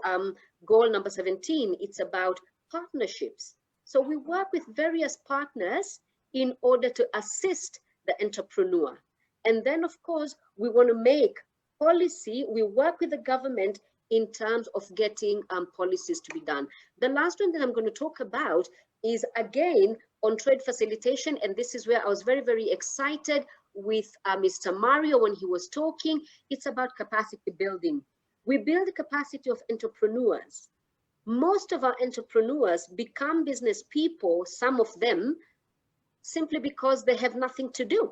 goal number 17, it's about partnerships. So we work with various partners in order to assist the entrepreneur. And then, of course, we want to make policy. We work with the government in terms of getting policies to be done. The last one that I'm going to talk about is, again, on trade facilitation. And this is where I was very, very excited with Mr. Mario when he was talking. It's about capacity building. We build the capacity of entrepreneurs. Most of our entrepreneurs become business people, some of them, simply because they have nothing to do.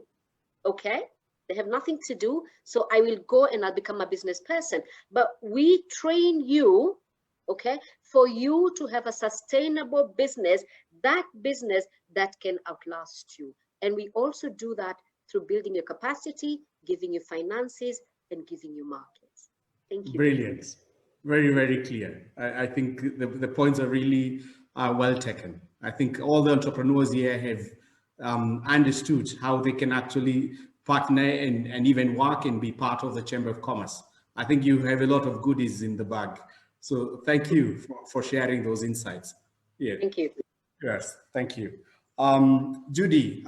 Okay, they have nothing to do, so I will go and I'll become a business person. But we train you, okay, for you to have a sustainable business that can outlast you. And we also do that through building your capacity, giving you finances, and giving you markets. Thank you. Brilliant. Very, very clear. I think the points are really well taken. I think all the entrepreneurs here have understood how they can actually partner and even work and be part of the Chamber of Commerce. I think you have a lot of goodies in the bag. So thank you for sharing those insights. Yeah. Thank you. Yes, thank you. Judy,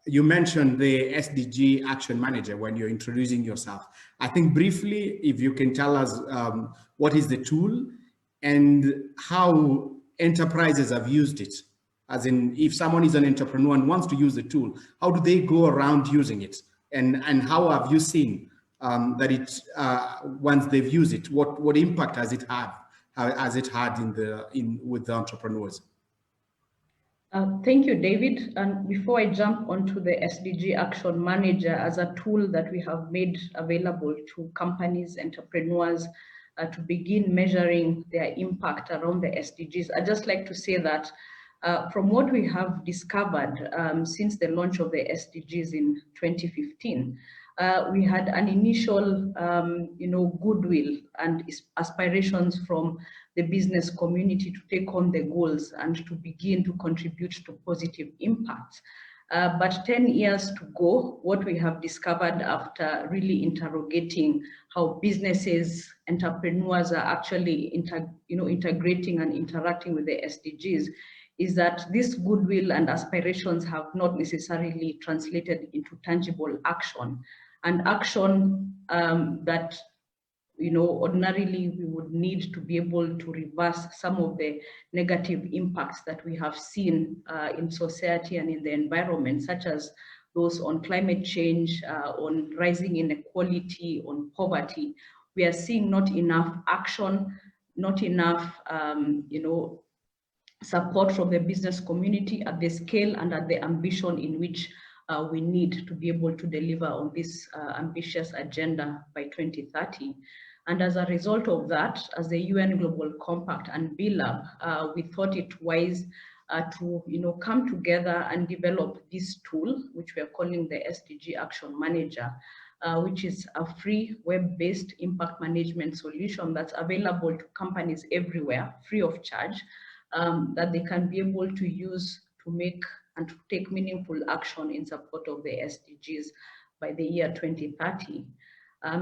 you mentioned the SDG Action Manager when you're introducing yourself. I think briefly, if you can tell us what is the tool and how enterprises have used it. As in, if someone is an entrepreneur and wants to use the tool, how do they go around using it? And how have you seen that it, once they've used it, what impact has it had? Has it had with the entrepreneurs? Thank you, David. And before I jump onto the SDG Action Manager as a tool that we have made available to companies, entrepreneurs, to begin measuring their impact around the SDGs, I'd just like to say that from what we have discovered since the launch of the SDGs in 2015, we had an initial, goodwill and aspirations from the business community to take on the goals and to begin to contribute to positive impacts. But 10 years to go, what we have discovered after really interrogating how businesses, entrepreneurs are actually integrating and interacting with the SDGs is that this goodwill and aspirations have not necessarily translated into tangible action. And action that ordinarily we would need to be able to reverse some of the negative impacts that we have seen in society and in the environment, such as those on climate change, on rising inequality, on poverty. We are seeing not enough action, not enough support from the business community at the scale and at the ambition in which we need to be able to deliver on this ambitious agenda by 2030. And as a result of that, as the UN Global Compact and BLAB, we thought it wise to come together and develop this tool, which we are calling the SDG Action Manager, which is a free web-based impact management solution that's available to companies everywhere, free of charge, that they can be able to use to make and to take meaningful action in support of the SDGs by the year 2030.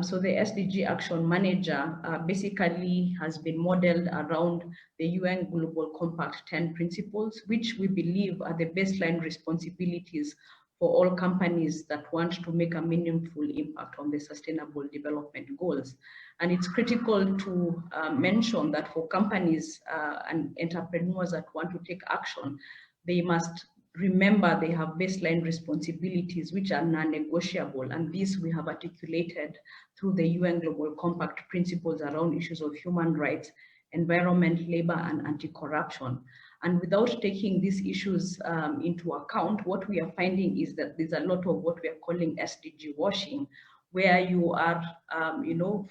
So the SDG Action Manager basically has been modeled around the UN Global Compact 10 principles, which we believe are the baseline responsibilities for all companies that want to make a meaningful impact on the Sustainable Development Goals. And it's critical to mention that for companies and entrepreneurs that want to take action, they must remember they have baseline responsibilities which are non-negotiable, and this we have articulated through the UN Global Compact principles around issues of human rights, environment, labor, and anti-corruption. And without taking these issues into account, what we are finding is that there's a lot of what we are calling SDG washing, where you are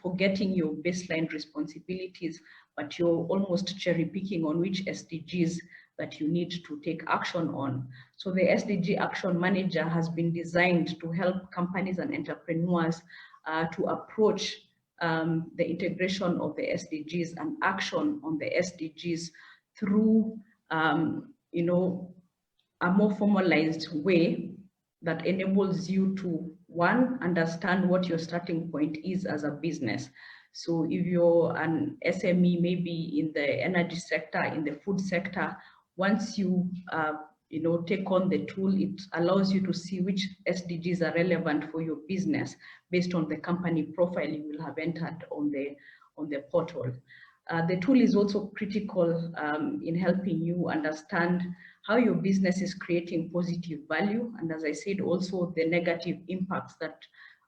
forgetting your baseline responsibilities, but you're almost cherry picking on which SDGs that you need to take action on. So the SDG Action Manager has been designed to help companies and entrepreneurs to approach the integration of the SDGs and action on the SDGs through a more formalized way that enables you to, one, understand what your starting point is as a business. So if you're an SME, maybe in the energy sector, in the food sector, once you take on the tool, it allows you to see which SDGs are relevant for your business based on the company profile you will have entered on the portal. The tool is also critical in helping you understand how your business is creating positive value, and as I said, also the negative impacts that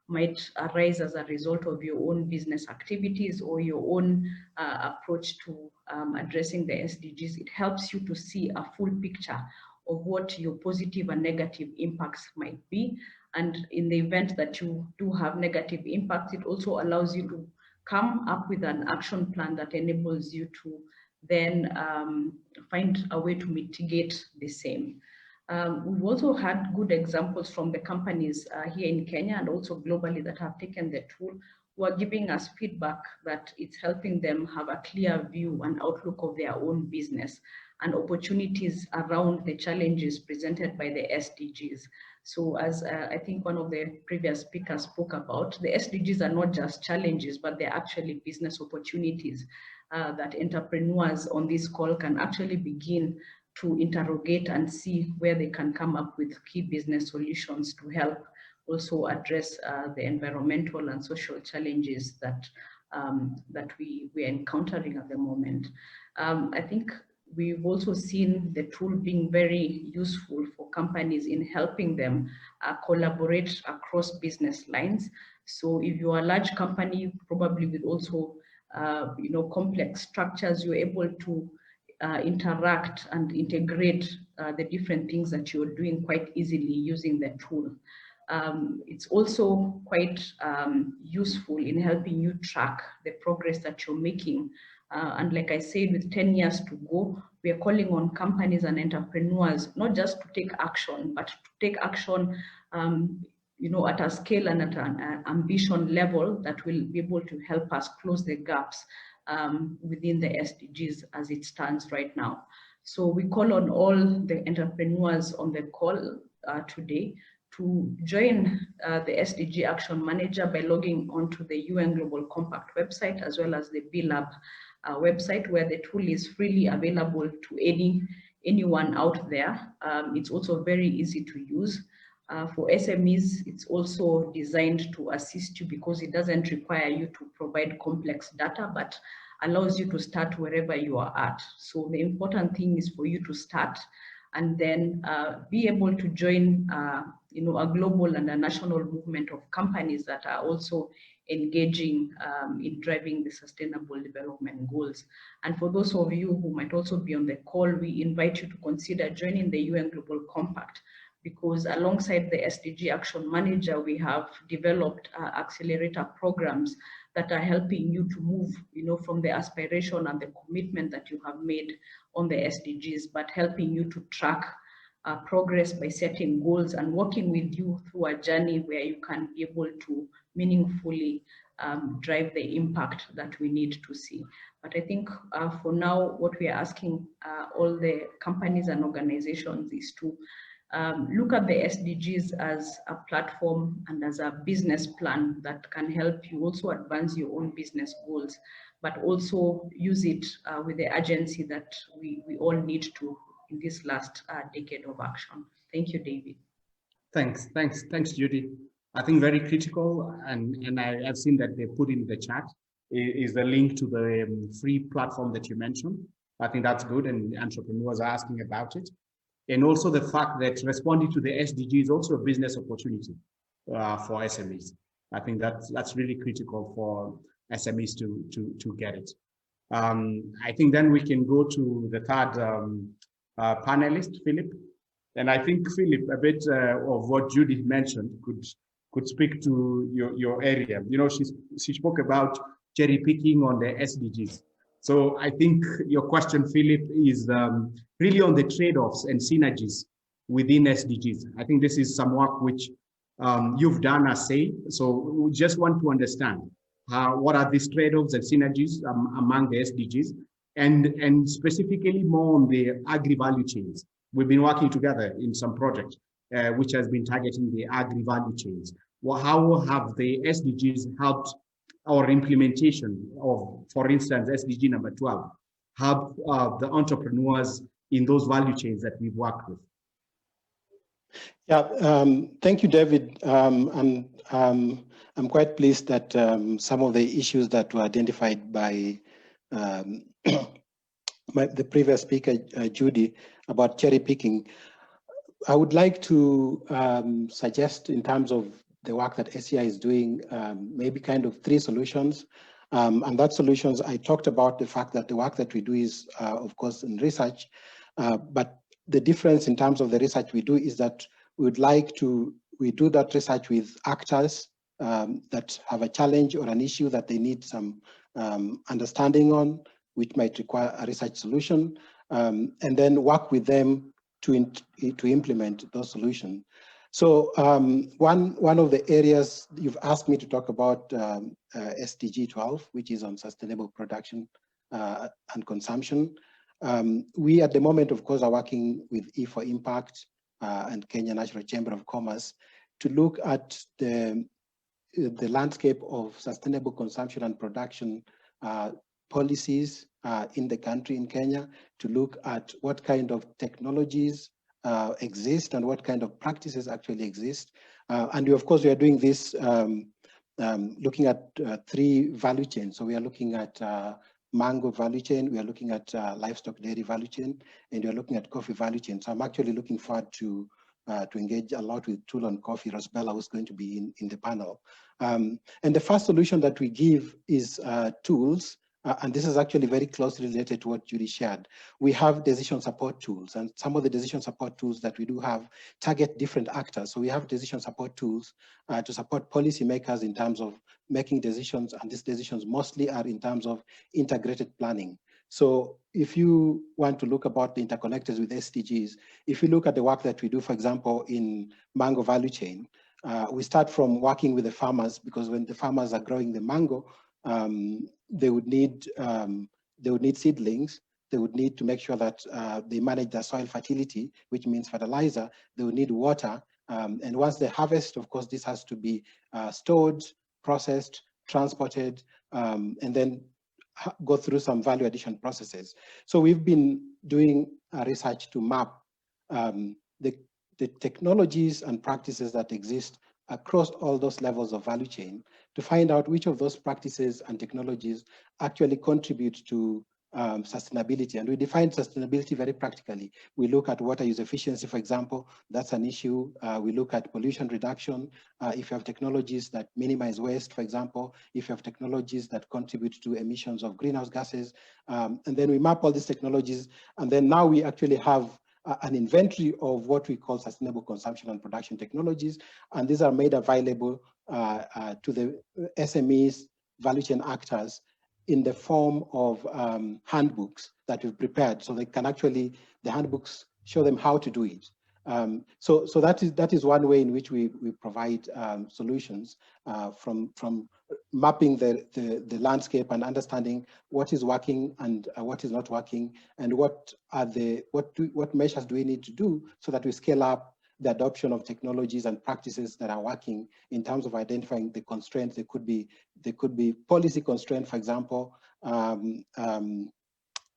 might arise as a result of your own business activities or your own approach to addressing the SDGs. It helps you to see a full picture of what your positive and negative impacts might be. And in the event that you do have negative impacts, it also allows you to come up with an action plan that enables you to then find a way to mitigate the same. We've also had good examples from the companies here in Kenya and also globally that have taken the tool, who are giving us feedback that it's helping them have a clear view and outlook of their own business and opportunities around the challenges presented by the SDGs. So as I think one of the previous speakers spoke about, the SDGs are not just challenges, but they're actually business opportunities that entrepreneurs on this call can actually begin to interrogate and see where they can come up with key business solutions to help also address the environmental and social challenges that we are encountering at the moment. I think we've also seen the tool being very useful for companies in helping them collaborate across business lines. So if you're a large company, probably with also complex structures, you're able to interact and integrate the different things that you're doing quite easily using the tool. It's also quite useful in helping you track the progress that you're making. And like I said, with 10 years to go, we are calling on companies and entrepreneurs, not just to take action, but to take action at a scale and at an ambition level that will be able to help us close the gaps within the SDGs as it stands right now. So we call on all the entrepreneurs on the call today to join the SDG Action Manager by logging onto the UN Global Compact website, as well as the B-Lab website, where the tool is freely available to anyone out there. It's also very easy to use. For SMEs, it's also designed to assist you because it doesn't require you to provide complex data, but allows you to start wherever you are at. So the important thing is for you to start and then be able to join a global and a national movement of companies that are also engaging in driving the sustainable development goals. And for those of you who might also be on the call, we invite you to consider joining the UN Global Compact, because alongside the SDG Action Manager, we have developed accelerator programs that are helping you to move, from the aspiration and the commitment that you have made on the SDGs, but helping you to track progress by setting goals and working with you through a journey where you can be able to meaningfully drive the impact that we need to see. But I think for now, what we are asking all the companies and organizations is to look at the SDGs as a platform and as a business plan that can help you also advance your own business goals, but also use it with the urgency that we all need to in this last decade of action. Thank you, David. Thanks, Judy. I think very critical, and I've seen that they put in the chat is the link to the free platform that you mentioned. I think that's good, and entrepreneurs are asking about it. And also the fact that responding to the SDG is also a business opportunity for SMEs. I think that's really critical for SMEs to get it. I think then we can go to the third panelist, Philip. And I think Philip, a bit of what Judy mentioned could speak to your area. She spoke about cherry picking on the SDGs. So I think your question, Philip, is really on the trade-offs and synergies within SDGs. I think this is some work which you've done as say. So we just want to understand what are these trade-offs and synergies among the SDGs, and specifically more on the agri-value chains. We've been working together in some projects which has been targeting the agri-value chains. Well, how have the SDGs helped our implementation of, for instance, SDG number 12, help the entrepreneurs in those value chains that we've worked with? Yeah, thank you, David. And I'm quite pleased that some of the issues that were identified by the previous speaker, Judy, about cherry picking, I would like to suggest in terms of the work that SCI is doing, maybe kind of 3 solutions. And that solutions, I talked about the fact that the work that we do is, of course, in research, but the difference in terms of the research we do is that we do that research with actors that have a challenge or an issue that they need some understanding on, which might require a research solution, and then work with them to implement those solutions. So one of the areas you've asked me to talk about SDG 12, which is on sustainable production and consumption. We at the moment, of course, are working with E4Impact and Kenya National Chamber of Commerce to look at the landscape of sustainable consumption and production policies in the country, in Kenya, to look at what kind of technologies exist and what kind of practices actually exist. And of course, we are doing this looking at 3 value chains. So we are looking at mango value chain, we are looking at livestock dairy value chain, and we are looking at coffee value chain. So I'm actually looking forward to engage a lot with Tool on Coffee, Rosbella, who's going to be in the panel. And the first solution that we give is tools. And this is actually very closely related to what Judy shared. We have decision support tools, and some of the decision support tools that we do have target different actors. So we have decision support tools to support policymakers in terms of making decisions, and these decisions mostly are in terms of integrated planning. So if you want to look about the interconnectors with SDGs, if you look at the work that we do, for example, in mango value chain, we start from working with the farmers, because when the farmers are growing the mango, they would need seedlings. They would need to make sure that they manage their soil fertility, which means fertilizer. They would need water. And once they harvest, of course, this has to be stored, processed, transported, and then go through some value addition processes. So we've been doing research to map the technologies and practices that exist across all those levels of value chain to find out which of those practices and technologies actually contribute to sustainability. And we define sustainability very practically. We look at water use efficiency, for example, that's an issue. We look at pollution reduction. If you have technologies that minimize waste, for example, if you have technologies that contribute to emissions of greenhouse gases, and then we map all these technologies. And then now we actually have an inventory of what we call sustainable consumption and production technologies. And these are made available to the SMEs, value chain actors, in the form of handbooks that we've prepared, so they can actually, the handbooks show them how to do it. So that is one way in which we provide solutions from mapping the landscape and understanding what is working and what is not working, and what measures do we need to do so that we scale up the adoption of technologies and practices that are working in terms of identifying the constraints. They could be policy constraints, for example.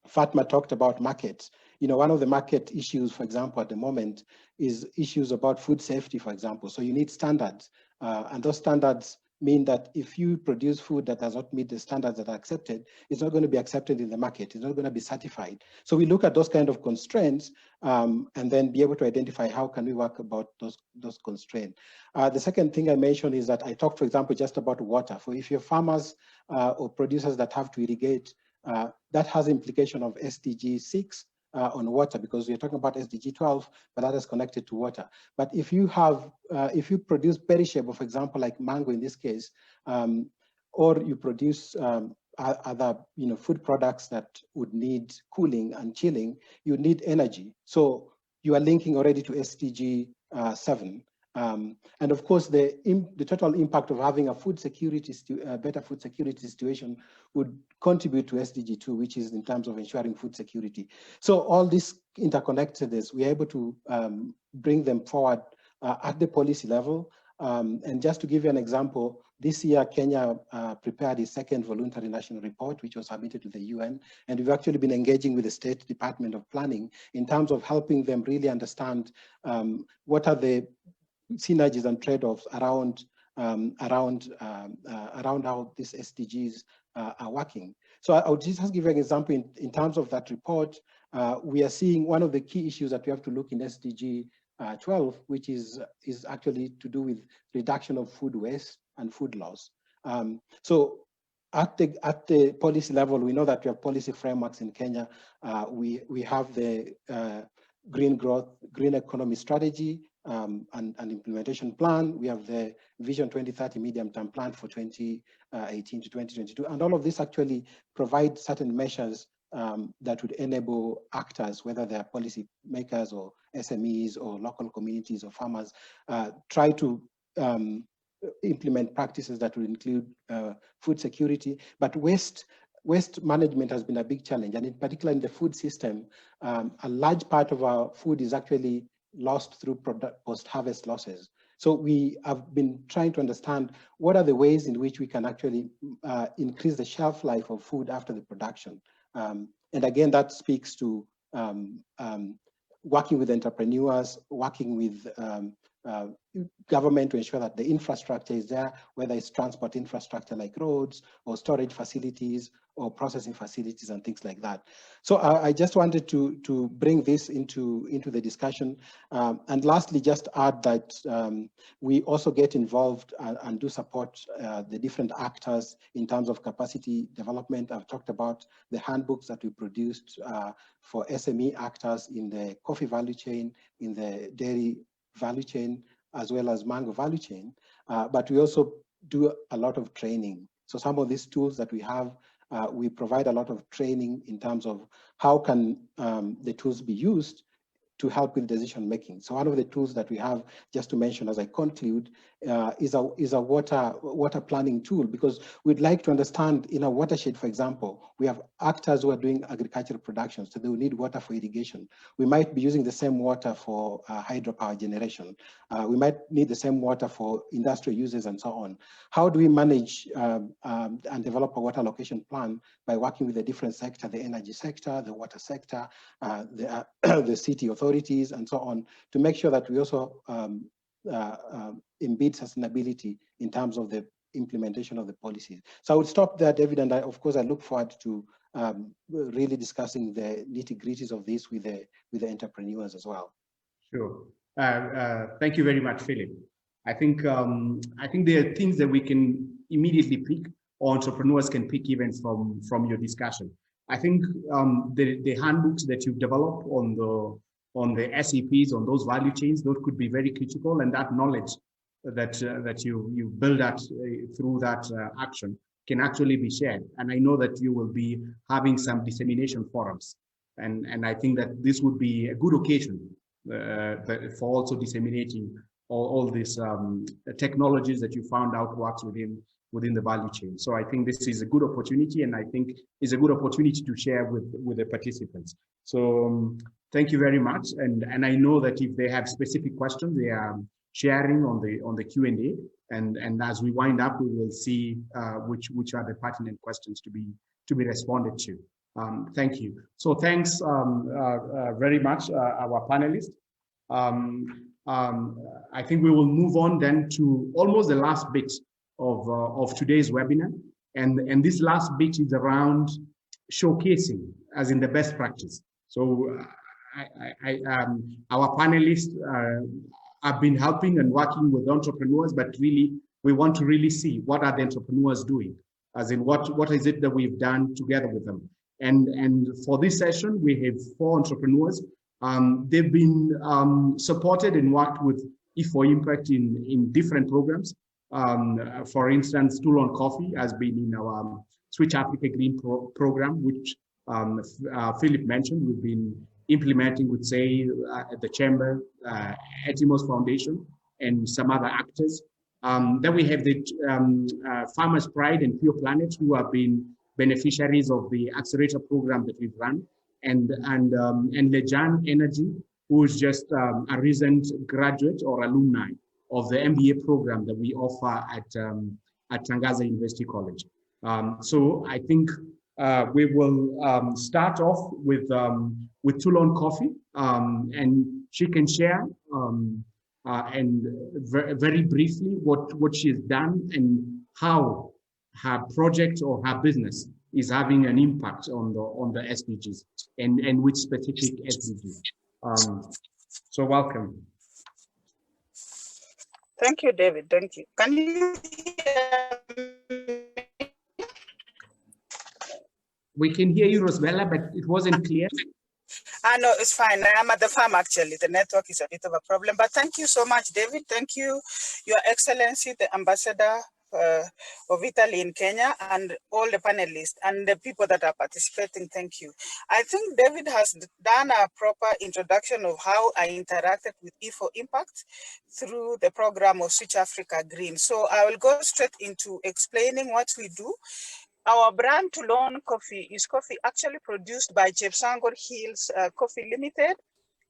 Fatma talked about markets. You know, one of the market issues, for example, at the moment is issues about food safety, for example. So you need standards, and those standards mean that if you produce food that does not meet the standards that are accepted, it's not going to be accepted in the market. It's not going to be certified. So we look at those kind of constraints and then be able to identify how can we work about those constraints. The second thing I mentioned is that I talked, for example, just about water. For if you're farmers or producers that have to irrigate, that has implication of SDG 6 on water, because we're talking about SDG 12, but that is connected to water. But if you have, if you produce perishable, for example, like mango in this case, or you produce other, food products that would need cooling and chilling, you need energy. So you are linking already to SDG 7. And of course, the total impact of having a food security, better food security situation would contribute to SDG 2, which is in terms of ensuring food security. So all these interconnectedness, we are able to bring them forward at the policy level. And just to give you an example, this year, Kenya prepared its second voluntary national report, which was submitted to the UN. And we've actually been engaging with the State Department of Planning in terms of helping them really understand what are the synergies and trade-offs around how these SDGs are working. So I would just give you an example in terms of that report. We are seeing one of the key issues that we have to look in SDG 12, which is actually to do with reduction of food waste and food loss. So at the policy level, we know that we have policy frameworks in Kenya. We have the green growth, green economy strategy, and implementation plan. We have the Vision 2030 medium-term plan for 2018 to 2022. And all of this actually provide certain measures that would enable actors, whether they are policy makers or SMEs or local communities or farmers try to implement practices that will include food security, but waste management has been a big challenge, and in particular in the food system, a large part of our food is actually lost through post-harvest losses. So we have been trying to understand what are the ways in which we can actually increase the shelf life of food after the production. And again, that speaks to working with entrepreneurs, working with government to ensure that the infrastructure is there, whether it's transport infrastructure like roads or storage facilities or processing facilities and things like that. So I just wanted to bring this into the discussion. And lastly, just add that we also get involved and do support the different actors in terms of capacity development. I've talked about the handbooks that we produced for SME actors in the coffee value chain, in the dairy value chain, as well as mango value chain. But we also do a lot of training. So some of these tools that we have, we provide a lot of training in terms of how can the tools be used to help with decision making. So one of the tools that we have, just to mention as I conclude, is a water planning tool, because we'd like to understand in a watershed, for example, we have actors who are doing agricultural production, so they will need water for irrigation. We might be using the same water for hydropower generation. We might need the same water for industrial uses and so on. How do we manage and develop a water allocation plan by working with the different sectors, the energy sector, the water sector, the city authorities and so on, to make sure that we also embed sustainability in terms of the implementation of the policies. So I would stop there, David, and of course I look forward to really discussing the nitty-gritties of this with the entrepreneurs as well. Sure. Thank you very much, Philip. I think there are things that we can immediately pick, or entrepreneurs can pick even from your discussion. I think the handbooks that you've developed on the SEPs, on those value chains, those could be very critical, and that knowledge that you build that through that action can actually be shared. And I know that you will be having some dissemination forums, and I think that this would be a good occasion for also disseminating all these technologies that you found out works within the value chain. So I think this is a good opportunity, and I think is a good opportunity to share with the participants. So thank you very much. And I know that if they have specific questions, they are sharing on the Q&A. And as we wind up, we will see which are the pertinent questions to be responded to. Thank you. So thanks very much, our panelists. I think we will move on then to almost the last bit of today's webinar, and this last bit is around showcasing, as in the best practice. So our panelists have been helping and working with entrepreneurs, but really we want to really see what are the entrepreneurs doing, as in what is it that we've done together with them. And for this session, we have 4 entrepreneurs. They've been supported and worked with E4Impact in different programs. For instance, Tool on Coffee has been in our Switch Africa Green program, which Philip mentioned. We've been implementing with, say, at the Chamber, Etimos Foundation, and some other actors. Then we have the Farmers Pride and Pure Planet, who have been beneficiaries of the accelerator program that we've run, and Lejan Energy, who is just a recent graduate or alumni of the MBA program that we offer at Tangaza University College. So I think we will start off with Tool on Coffee, and she can share and very briefly what she's done and how her project or her business is having an impact on the SDGs and which specific SDGs. So welcome. Thank you, David. Thank you. Can you hear me? We can hear you, Rosbella, but it wasn't clear. No, it's fine. I'm at the farm, actually. The network is a bit of a problem. But thank you so much, David. Thank you, Your Excellency, the Ambassador of Italy in Kenya, and all the panelists and the people that are participating. Thank you. I think David has done a proper introduction of how I interacted with E4Impact through the program of Switch Africa Green. So I will go straight into explaining what we do. Our brand Toulon coffee is coffee actually produced by Chepsangor Hills Coffee Limited.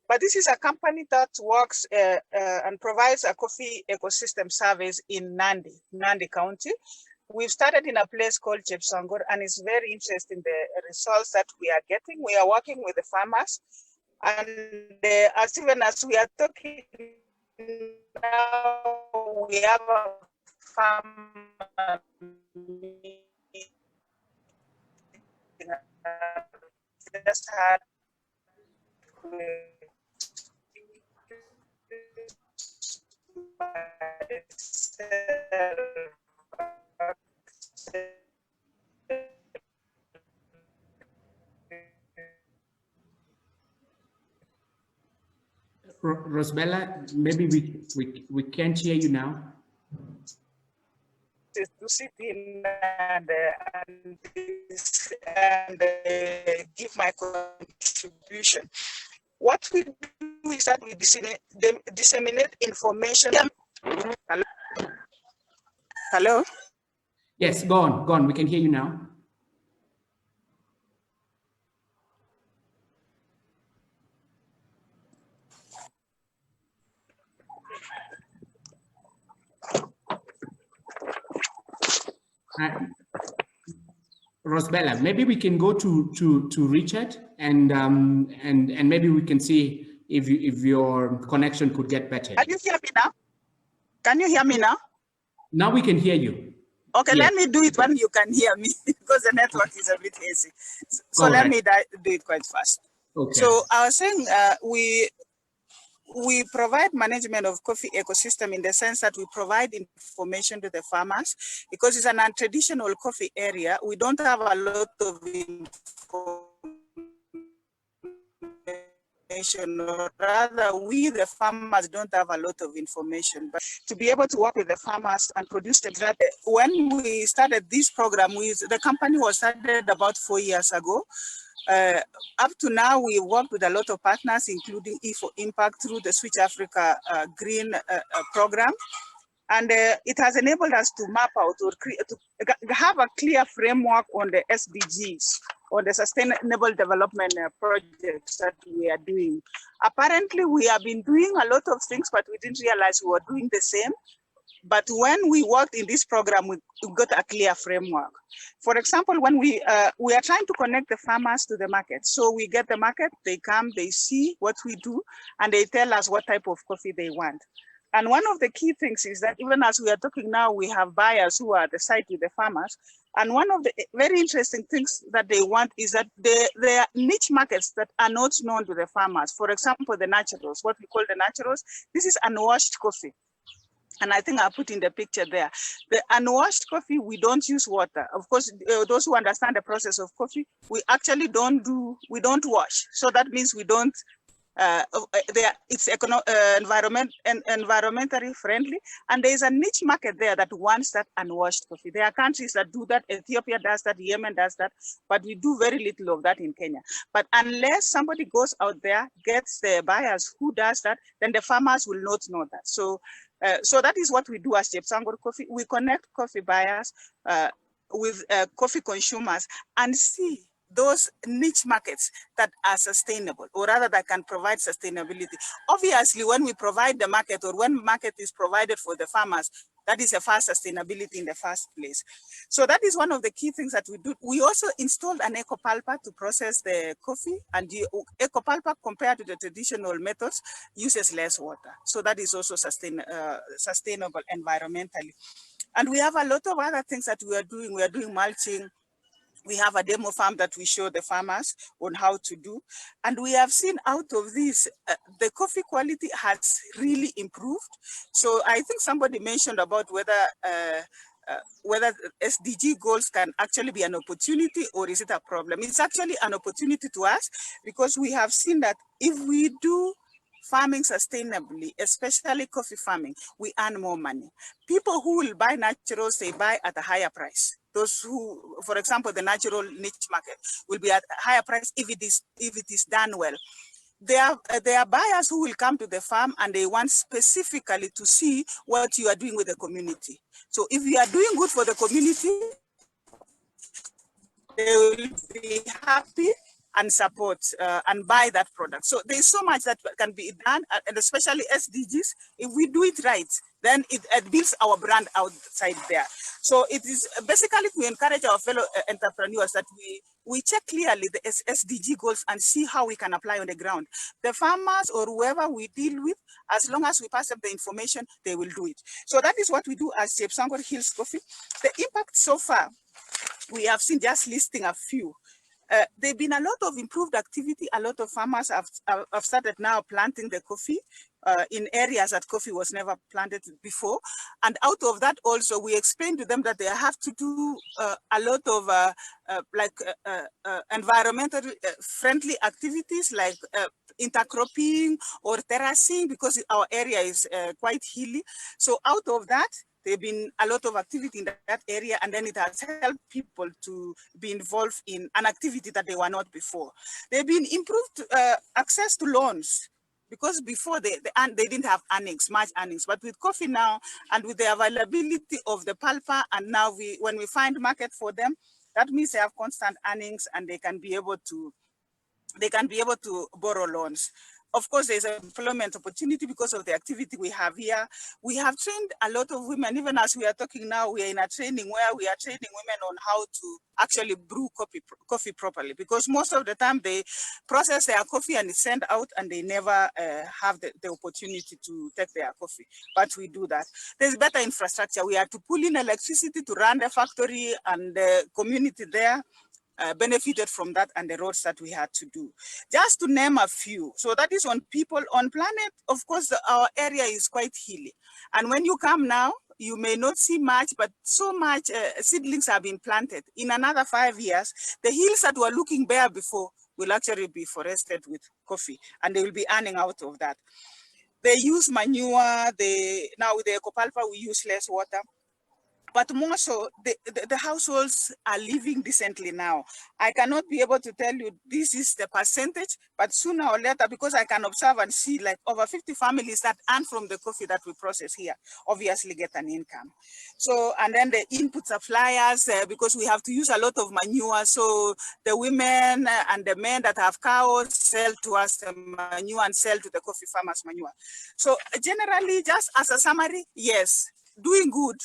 But this is a company that works and provides a coffee ecosystem service in Nandi County. We've started in a place called Chepsangor, and it's very interesting the results that we are getting. We are working with the farmers, and as we are talking now, we have a farmer just had Rosbella, maybe we can't hear you now. To sit in and give my contribution. What we do is that we disseminate information. Hello? Hello? Yes, go on. We can hear you now. Rosbella, maybe we can go to Richard and maybe we can see if your connection could get better. Can you hear me now? Can you hear me now? Now we can hear you. Okay, yes. Let me do it when you can hear me because the network is a bit hazy. So let me do it quite fast. Okay. So I was saying we provide management of coffee ecosystem in the sense that we provide information to the farmers because it's an untraditional coffee area. We don't have a lot of information, or rather we the farmers don't have a lot of information, but to be able to work with the farmers and produce the that when we started this program, the company was started about 4 years ago. Up to now, we worked with a lot of partners, including E4Impact through the Switch Africa Green program. And it has enabled us to map out or to have a clear framework on the SDGs, or the Sustainable Development projects that we are doing. Apparently, we have been doing a lot of things, but we didn't realize we were doing the same. But when we worked in this program, we got a clear framework. For example, when we are trying to connect the farmers to the market. So we get the market, they come, they see what we do, and they tell us what type of coffee they want. And one of the key things is that even as we are talking now, we have buyers who are at the site with the farmers. And one of the very interesting things that they want is that there are niche markets that are not known to the farmers. For example, the naturals, what we call the naturals. This is unwashed coffee. And I think I put in the picture there. The unwashed coffee, we don't use water. Of course, those who understand the process of coffee, we actually don't wash. So that means we don't, it's environmentally friendly. And there is a niche market there that wants that unwashed coffee. There are countries that do that. Ethiopia does that, Yemen does that, but we do very little of that in Kenya. But unless somebody goes out there, gets the buyers who does that, then the farmers will not know that. So that is what we do as Chepsangor Coffee. We connect coffee buyers with coffee consumers and see those niche markets that are sustainable, or rather that can provide sustainability. Obviously, when we provide the market, or when market is provided for the farmers, that is a first sustainability in the first place. So that is one of the key things that we do. We also installed an eco-pulper to process the coffee, and the eco-pulper, compared to the traditional methods, uses less water. So that is also sustainable environmentally. And we have a lot of other things that we are doing. We are doing mulching. We have a demo farm that we show the farmers on how to do. And we have seen out of this, the coffee quality has really improved. So I think somebody mentioned about whether SDG goals can actually be an opportunity or is it a problem? It's actually an opportunity to us, because we have seen that if we do farming sustainably, especially coffee farming, we earn more money. People who will buy naturals, they buy at a higher price. Those who, for example, the natural niche market will be at a higher price if it is done well. There are buyers who will come to the farm and they want specifically to see what you are doing with the community. So if you are doing good for the community, they will be happy and support and buy that product. So there's so much that can be done, and especially SDGs. If we do it right, then it builds our brand outside there. So it is basically to encourage our fellow entrepreneurs that we check clearly the SDG goals and see how we can apply on the ground. The farmers or whoever we deal with, as long as we pass them the information, they will do it. So that is what we do as Chepsangor Hills Coffee. The impact so far, we have seen, just listing a few. There's been a lot of improved activity. A lot of farmers have started now planting the coffee in areas that coffee was never planted before. And out of that also, we explained to them that they have to do a lot of environmental friendly activities like intercropping or terracing, because our area is quite hilly. So out of that, there's been a lot of activity in that area, and then it has helped people to be involved in an activity that they were not before. They've been improved access to loans, because before they didn't have earnings, much earnings, but with coffee now and with the availability of the pulper, and now when we find market for them, that means they have constant earnings and they can be able to borrow loans. Of course, there's an employment opportunity because of the activity we have here. We have trained a lot of women. Even as we are talking now, we are in a training where we are training women on how to actually brew coffee properly, because most of the time they process their coffee and send out and they never have the opportunity to take their coffee. But we do that. There's better infrastructure. We have to pull in electricity to run the factory, and the community there benefited from that, and the roads that we had to do, just to name a few. So that is on people. On planet, of course, our area is quite hilly, and when you come now, you may not see much, but so much seedlings have been planted. In another 5 years, the hills that were looking bare before will actually be forested with coffee, and they will be earning out of that. They use manure. Now with the ecopulper, we use less water. But more so, the households are living decently now. I cannot be able to tell you this is the percentage, but sooner or later, because I can observe and see like over 50 families that earn from the coffee that we process here, obviously get an income. So, and then the input suppliers, because we have to use a lot of manure. So the women and the men that have cows sell to us the manure and sell to the coffee farmers manure. So generally, just as a summary, yes, doing good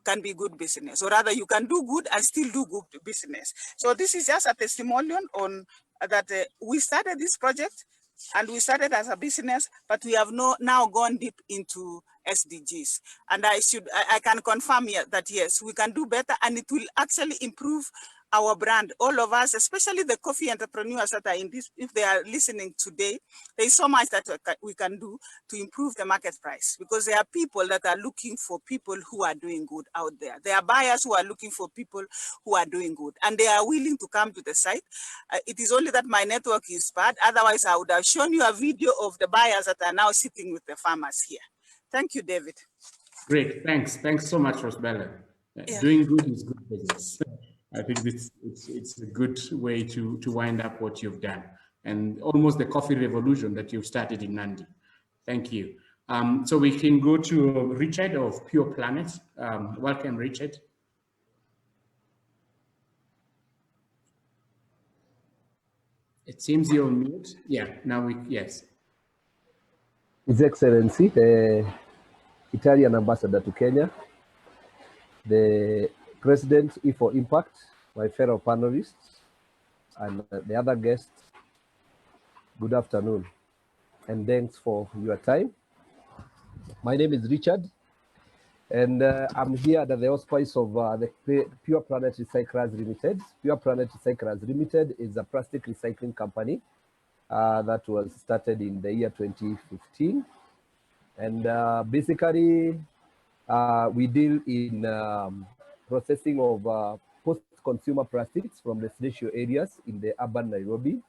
can be good business, or rather you can do good and still do good business. So this is just a testimonial on that we started this project and we started as a business, but we have now gone deep into SDGs. And I can confirm here that yes, we can do better, and it will actually improve our brand, all of us, especially the coffee entrepreneurs that are in this, if they are listening today, there's so much that we can do to improve the market price, because there are people that are looking for people who are doing good out there. There are buyers who are looking for people who are doing good, and they are willing to come to the site. It is only that my network is bad. Otherwise, I would have shown you a video of the buyers that are now sitting with the farmers here. Thank you, David. Great, thanks. Thanks so much, Rosbella. Yeah. Doing good is good business. I think it's a good way to wind up what you've done, and almost the coffee revolution that you've started in Nandi. Thank you. So we can go to Richard of Pure Planet. Welcome, Richard. It seems you're on mute. Yeah, now yes. His Excellency, the Italian ambassador to Kenya, the President E4Impact, my fellow panelists, and the other guests, good afternoon, and thanks for your time. My name is Richard, and I'm here under the auspice of the Pure Planet Recyclers Limited. Pure Planet Recyclers Limited is a plastic recycling company that was started in the year 2015. And basically, we deal in processing of post-consumer plastics from residential areas in the urban Nairobi,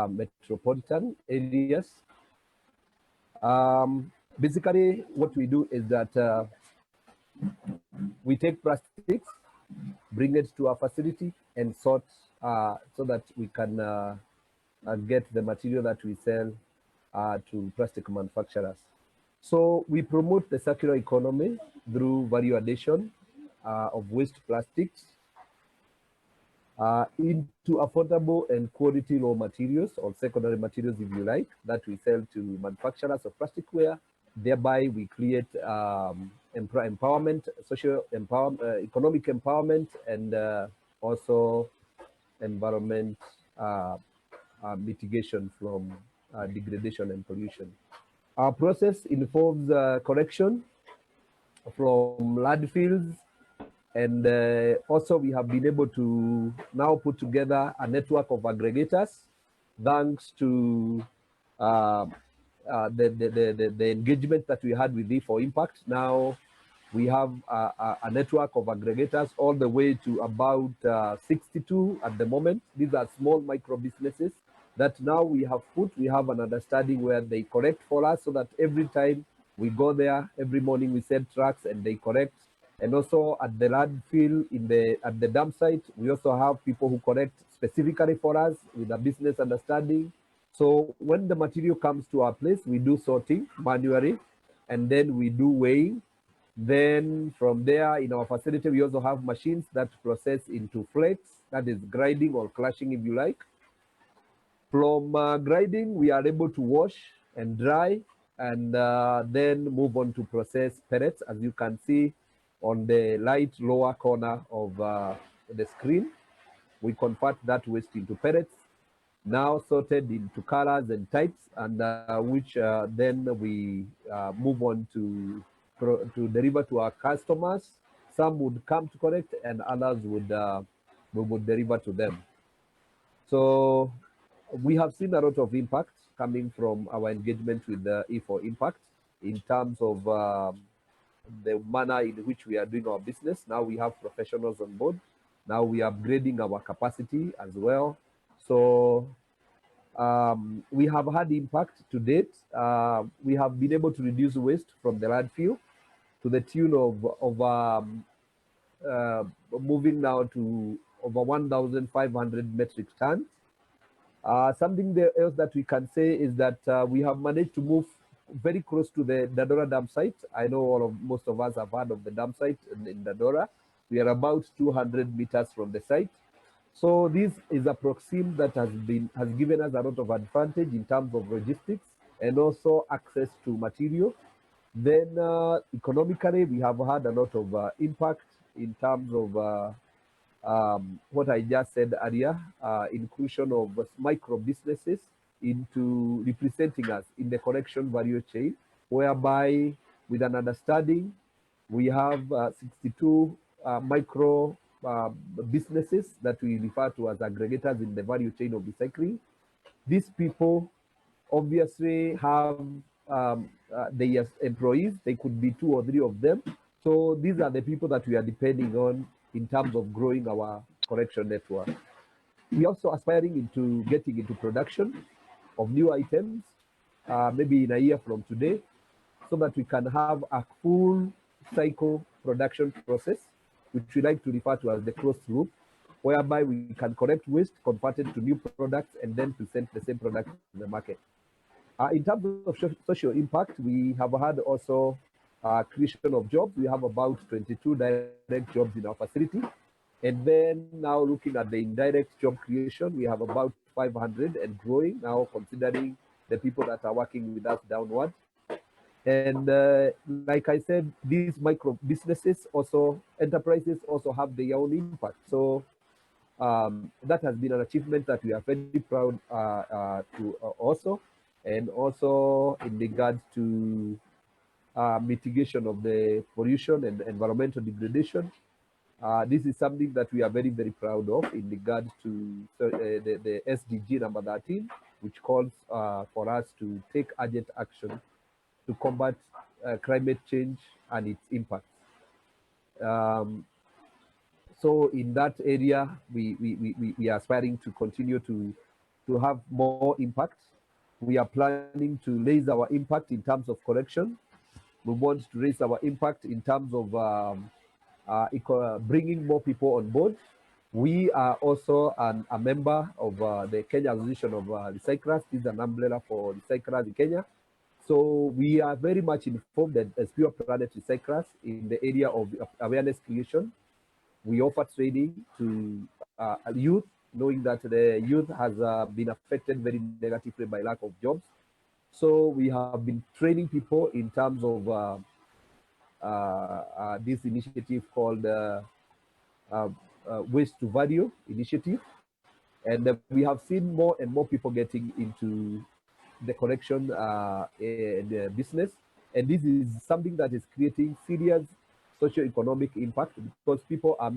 metropolitan areas, Basically, what we do is that we take plastics, bring it to our facility, and sort so that we can get the material that we sell to plastic manufacturers. So we promote the circular economy through value addition of waste plastics into affordable and quality raw materials or secondary materials, if you like, that we sell to manufacturers of plasticware. Thereby, we create empowerment, social empowerment, economic empowerment, and also environment mitigation from degradation and pollution. Our process involves collection from landfills, and also we have been able to now put together a network of aggregators thanks to the engagement that we had with E4Impact. Now we have a network of aggregators all the way to about 62 at the moment. These are small micro businesses that now we have an understanding where they collect for us, so that every time we go there, every morning we send trucks and they collect. And also at the landfill, at the dump site, we also have people who collect specifically for us with a business understanding. So when the material comes to our place, we do sorting manually, and then we do weighing. Then from there, in our facility, we also have machines that process into flakes, that is grinding or crushing, if you like. From grinding, we are able to wash and dry, and then move on to process pellets, as you can see on the light lower corner of the screen. We convert that waste into pellets, now sorted into colors and types, and which then we move on to deliver to our customers. Some would come to collect, and others would we would deliver to them. So we have seen a lot of impact coming from our engagement with the E4Impact in terms of the manner in which we are doing our business. Now we have professionals on board. Now we are upgrading our capacity as well. So we have had impact to date. We have been able to reduce waste from the landfill to the tune of moving now to over 1,500 metric tons. Something else that we can say is that we have managed to move very close to the Dadora dump site. I know most of us have heard of the dump site in Dadora. We are about 200 meters from the site. So this is a proximity that has given us a lot of advantage in terms of logistics and also access to material. Then economically, we have had a lot of impact in terms of what I just said earlier, inclusion of micro businesses into representing us in the collection value chain, whereby with an understanding, we have 62 micro businesses that we refer to as aggregators in the value chain of recycling. These people obviously have their employees. They could be 2 or 3 of them. So these are the people that we are depending on in terms of growing our collection network. We are also aspiring into getting into production of new items, maybe in a year from today, so that we can have a full cycle production process, which we like to refer to as the closed loop, whereby we can collect waste, convert it to new products, and then present the same product to the market. In terms of social impact, we have had also creation of jobs. We have about 22 direct jobs in our facility. And then now looking at the indirect job creation, we have about 500 and growing now, considering the people that are working with us downward. And like I said, these micro businesses also, enterprises also have their own impact. So that has been an achievement that we are very proud to also. And also in regards to mitigation of the pollution and environmental degradation. This is something that we are very, very proud of in regards to the SDG number 13, which calls for us to take urgent action to combat climate change and its impacts. So in that area, we are aspiring to continue to have more impact We are planning to raise our impact in terms of correction. We want to raise our impact in terms of bringing more people on board. We are also a member of the Kenya Association of Recyclers. This is an umbrella for recyclers in Kenya. So we are very much informed that as Pure Planet Recyclers in the area of awareness creation. We offer training to youth, knowing that the youth has been affected very negatively by lack of jobs. So we have been training people in terms of this initiative called Waste to Value initiative. And we have seen more and more people getting into the collection business. And this is something that is creating serious socio-economic impact because people are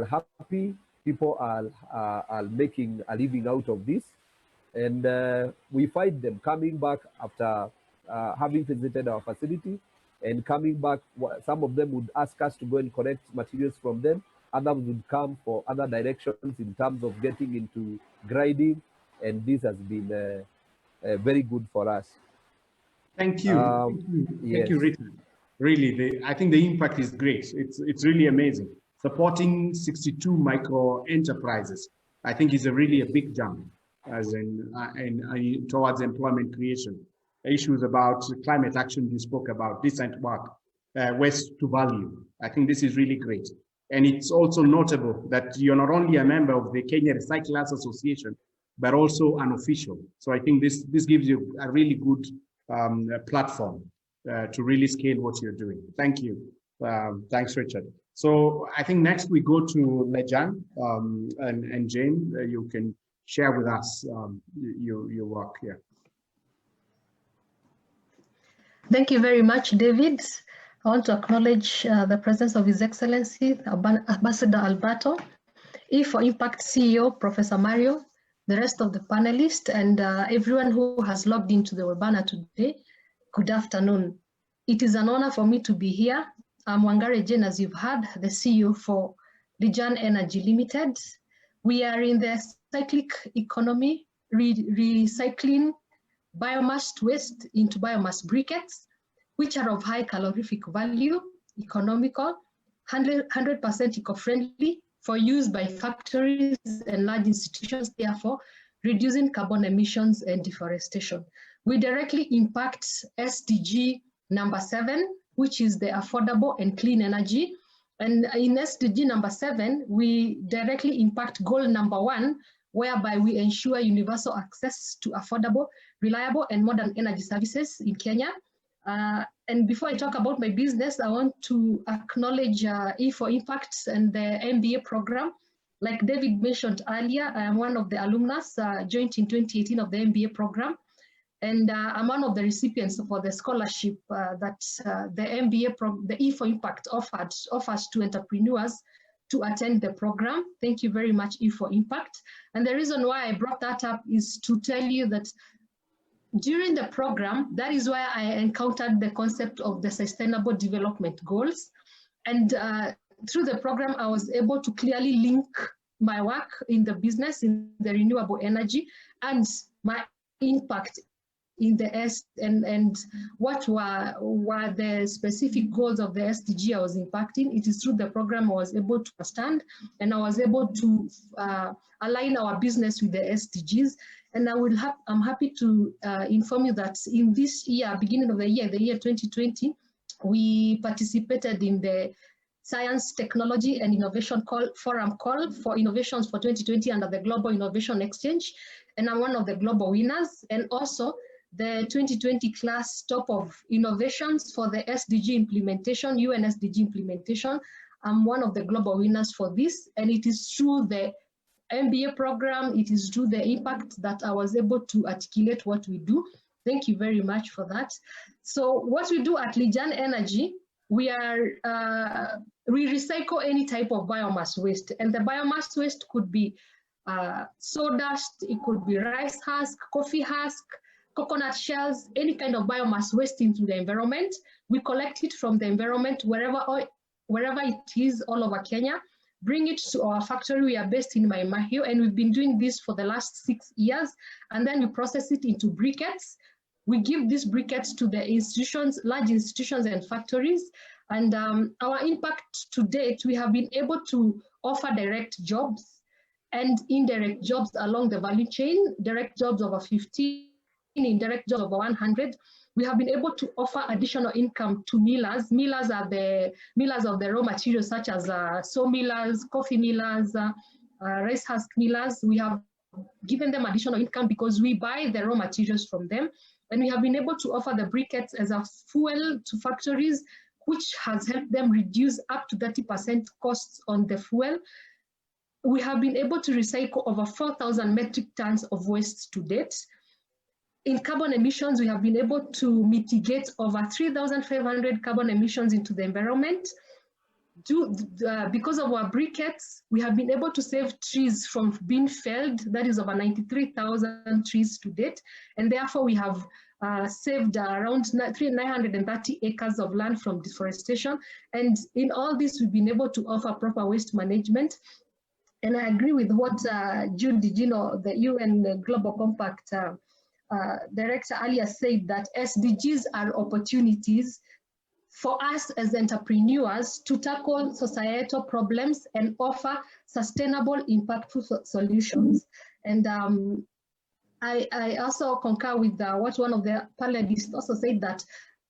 happy, people are making a living out of this. And we find them coming back after having visited our facility and coming back. Some of them would ask us to go and collect materials from them. Others would come for other directions in terms of getting into grinding. And this has been very good for us. Thank you. Thank you, Richard. Really, I think the impact is great. It's really amazing. Supporting 62 micro enterprises, I think is really a big jump as in towards employment creation. Issues about climate action you spoke about, decent work, waste to value. I think this is really great. And it's also notable that you're not only a member of the Kenya Recyclers Association, but also an official. So I think this gives you a really good platform to really scale what you're doing. Thank you. Thanks, Richard. So I think next we go to Lejan and Jane. You can share with us your work here. Thank you very much, David. I want to acknowledge the presence of His Excellency, Ambassador Alberto, E4Impact CEO, Professor Mario, the rest of the panelists, and everyone who has logged into the webinar today. Good afternoon. It is an honor for me to be here. I'm Wangare Jane, as you've heard, the CEO for Lijan Energy Limited. We are in the cyclic economy, recycling biomass waste into biomass briquettes, which are of high calorific value, economical, 100% eco-friendly for use by factories and large institutions, therefore reducing carbon emissions and deforestation. We directly impact SDG number 7, which is the affordable and clean energy. And in SDG number 7, we directly impact goal number 1, whereby we ensure universal access to affordable, reliable, and modern energy services in Kenya. And before I talk about my business, I want to acknowledge E4Impact and the MBA program. Like David mentioned earlier, I am one of the alumnus joined in 2018 of the MBA program. And I'm one of the recipients for the scholarship that the MBA, the E4Impact offers to entrepreneurs to attend the program. Thank you very much, E4Impact. And the reason why I brought that up is to tell you that during the program, that is why I encountered the concept of the Sustainable Development Goals. And through the program, I was able to clearly link my work in the business, in the renewable energy, and my impact in the and what were the specific goals of the SDG I was impacting. It is through the program I was able to understand, and I was able to align our business with the SDGs. And I'm happy to inform you that in this year, beginning of the year 2020, we participated in the Science, Technology and Innovation Forum Call for Innovations for 2020 under the Global Innovation Exchange. And I'm one of the global winners, and also the 2020 class top of innovations for the SDG implementation, UN SDG implementation. I'm one of the global winners for this, and it is through the MBA program, it is through the impact that I was able to articulate what we do. Thank you very much for that. So what we do at Lijan Energy, we recycle any type of biomass waste, and the biomass waste could be sawdust, it could be rice husk, coffee husk, coconut shells, any kind of biomass waste into the environment. We collect it from the environment wherever it is all over Kenya. bring it to our factory. We are based in Maimahio, and we've been doing this for the last 6 years. And then we process it into briquettes. We give these briquettes to the institutions, large institutions and factories. And our impact to date, we have been able to offer direct jobs and indirect jobs along the value chain, direct jobs over 15, indirect jobs over 100. We have been able to offer additional income to millers. Millers are the millers of the raw materials, such as saw millers, coffee millers, rice husk millers. We have given them additional income because we buy the raw materials from them. And we have been able to offer the briquettes as a fuel to factories, which has helped them reduce up to 30% costs on the fuel. We have been able to recycle over 4,000 metric tons of waste to date. In carbon emissions, we have been able to mitigate over 3,500 carbon emissions into the environment. Because of our briquettes, we have been able to save trees from being felled. That is over 93,000 trees to date. And therefore, we have saved around 930 acres of land from deforestation. And in all this, we've been able to offer proper waste management. And I agree with what Judy, the UN Global Compact Director earlier said, that SDGs are opportunities for us as entrepreneurs to tackle societal problems and offer sustainable, impactful solutions. And I also concur with what one of the panelists also said, that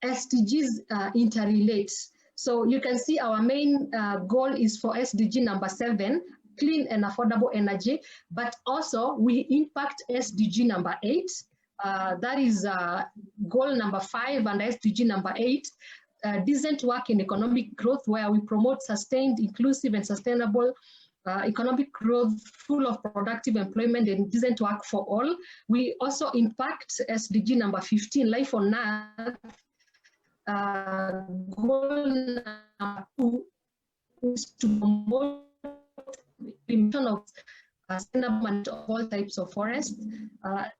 SDGs interrelate. So you can see our main goal is for SDG number 7, clean and affordable energy, but also we impact SDG number 8. That is goal number 5, and SDG number 8. Decent work in economic growth, where we promote sustained, inclusive, and sustainable economic growth full of productive employment and decent work for all. We also impact SDG number 15, life on earth. Goal number 2 is to promote implementation of sustainable of all types of forests.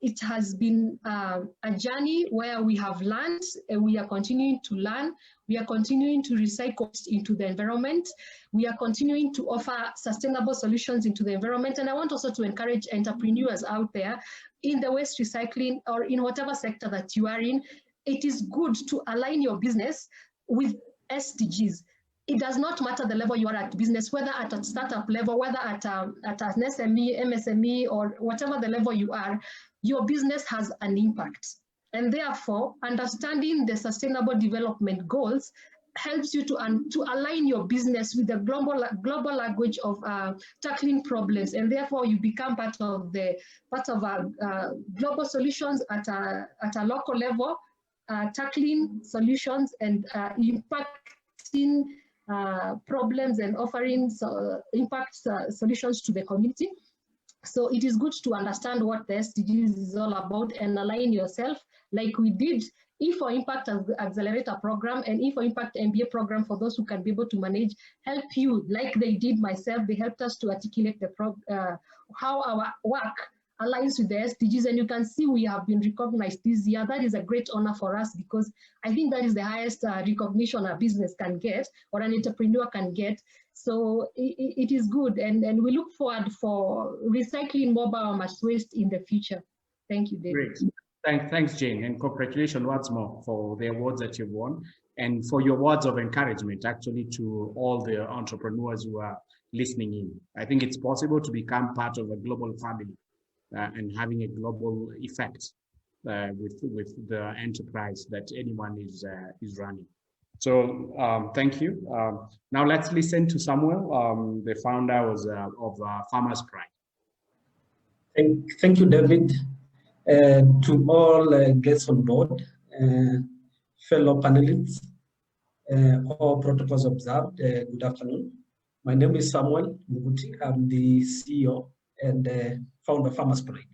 It has been a journey where we have learned, and we are continuing to learn. We are continuing to recycle into the environment. We are continuing to offer sustainable solutions into the environment. And I want also to encourage entrepreneurs out there in the waste recycling or in whatever sector that you are in. It is good to align your business with SDGs. It does not matter the level you are at business, whether at a startup level, whether at an SME, MSME, or whatever the level you are, your business has an impact. And therefore, understanding the sustainable development goals helps you to align your business with the global language of tackling problems. And therefore, you become part of global solutions at a local level, tackling solutions and impacting problems and offering impact solutions to the community. So it is good to understand what the SDGs is all about and align yourself, like we did E4Impact Accelerator Program and E4Impact MBA program for those who can be able to manage, help you, like they did myself. They helped us to articulate how our work aligns with the SDGs, and you can see we have been recognized this year. That is a great honor for us, because I think that is the highest recognition a business can get or an entrepreneur can get. So it is good, and we look forward for recycling more biomass waste in the future. Thank you, David. Great. Thanks, Jane, and congratulations once more for the awards that you've won and for your words of encouragement, actually, to all the entrepreneurs who are listening in. I think it's possible to become part of a global family and having a global effect with the enterprise that anyone is running. So thank you. Now let's listen to Samuel, the founder of Farmers Pride. Thank you, David. To all guests on board, fellow panelists, all protocols observed, good afternoon. My name is Samuel Muguti. I'm the CEO and founder of Farmers Pride.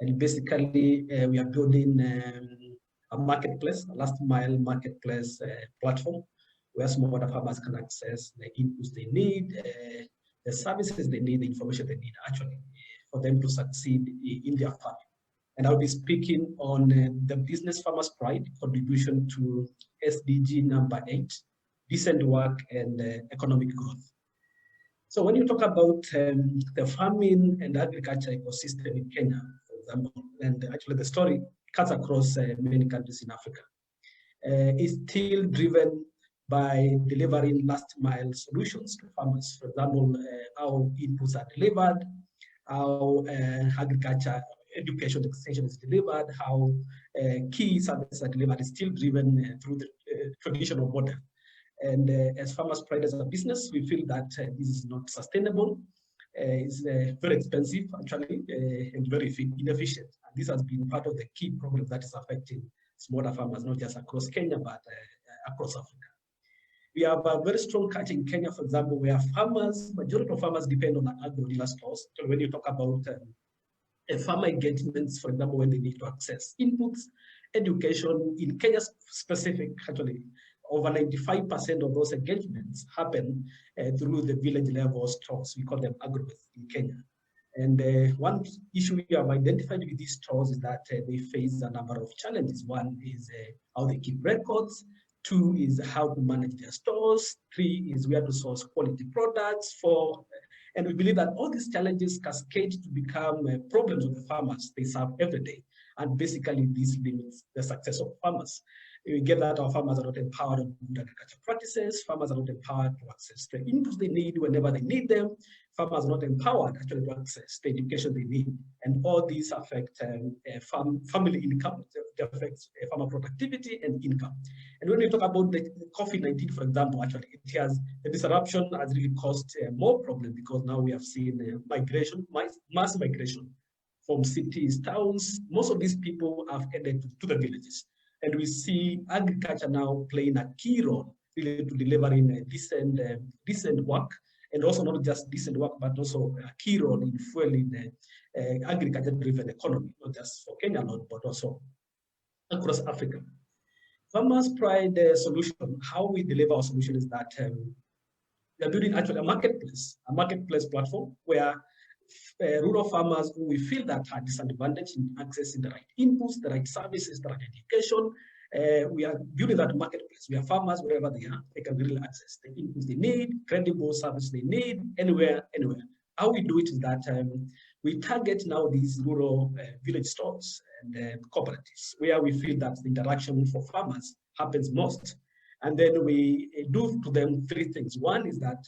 And basically, we are building a marketplace, a last mile marketplace platform where smallholder farmers can access the inputs they need, the services they need, the information they need, actually, for them to succeed in their farm. And I'll be speaking on the business Farmers Pride contribution to SDG number 8, decent work and economic growth. So when you talk about the farming and agriculture ecosystem in Kenya, for example, and actually the story cuts across many countries in Africa, is still driven by delivering last mile solutions to farmers. For example, how inputs are delivered, how agriculture education extension is delivered, how key services are delivered is still driven through the traditional model. And as farmers pride as a business, we feel that this is not sustainable. It's very expensive, actually, and very inefficient. And this has been part of the key problem that is affecting smaller farmers, not just across Kenya, but across Africa. We have a very strong culture in Kenya, for example, where farmers, majority of farmers depend on agro-dealer stores. So when you talk about farmer engagements, for example, when they need to access inputs, education, in Kenya specific, actually, over 95% of those engagements happen through the village level stores. We call them agrovets in Kenya. And one issue we have identified with these stores is that they face a number of challenges. One is how they keep records. Two is how to manage their stores. Three is where to source quality products. Four, and we believe that all these challenges cascade to become problems of the farmers they serve every day. And basically, this limits the success of farmers. We get that our farmers are not empowered on good agriculture practices. Farmers are not empowered to access the inputs they need whenever they need them. Farmers are not empowered actually to access the education they need. And all these affect family income, it affects farmer productivity and income. And when we talk about the COVID-19, for example, actually, the disruption has really caused more problems because now we have seen migration, mass migration from cities, towns. Most of these people have headed to the villages. And we see agriculture now playing a key role related to delivering decent work, and also not just decent work, but also a key role in fueling the agriculture-driven economy, not just for Kenya alone, but also across Africa. Farmers Pride solution, how we deliver our solution is that we are building actually a marketplace platform where rural farmers who we feel that are disadvantaged in accessing the right inputs, the right services, the right education. We are building that marketplace where farmers, wherever they are, they can really access the inputs they need, credible services they need, anywhere. How we do it is that we target now these rural village stores and cooperatives where we feel that the interaction for farmers happens most. And then we do to them three things. One is that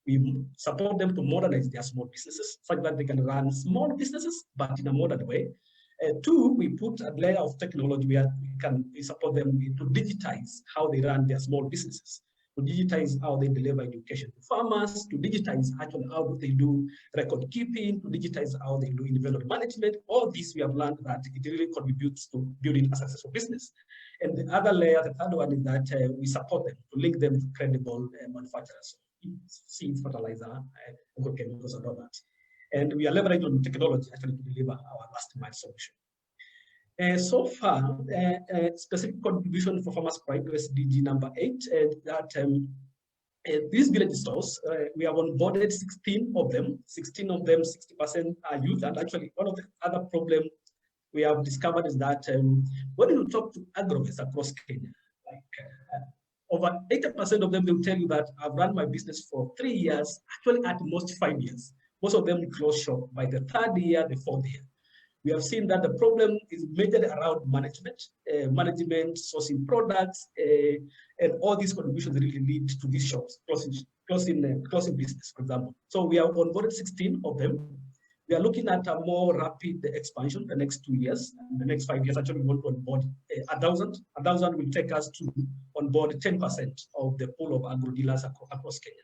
we support them to modernize their small businesses so that they can run small businesses, but in a modern way. Two, we put a layer of technology where we support them to digitize how they run their small businesses, to digitize how they deliver education to farmers, to digitize actually how they do record keeping, to digitize how they do inventory management. All this we have learned that it really contributes to building a successful business. And the other layer, the third one, is that we support them to link them to credible manufacturers, seeds, fertilizer, agrochemicals, and all that. And we are leveraging on technology actually to deliver our last mile solution. So far, specific contribution for Farmers Pride to SDG number 8, that these village stores, we have onboarded 16 of them. 16 of them, 60% are youth. And actually, one of the other problems we have discovered is that when you talk to agrovets across Kenya, over 80% of them will tell you that I've run my business for 3 years, actually at most 5 years. Most of them close shop by the 3rd year, the 4th year. We have seen that the problem is majorly around management, sourcing products, and all these contributions really lead to these shops closing business, for example. So we have onboarded 16 of them. We are looking at a more rapid expansion the next 2 years. The next 5 years, actually, we want to onboard 1,000. 1,000 will take us to onboard 10% of the pool of agro dealers across Kenya.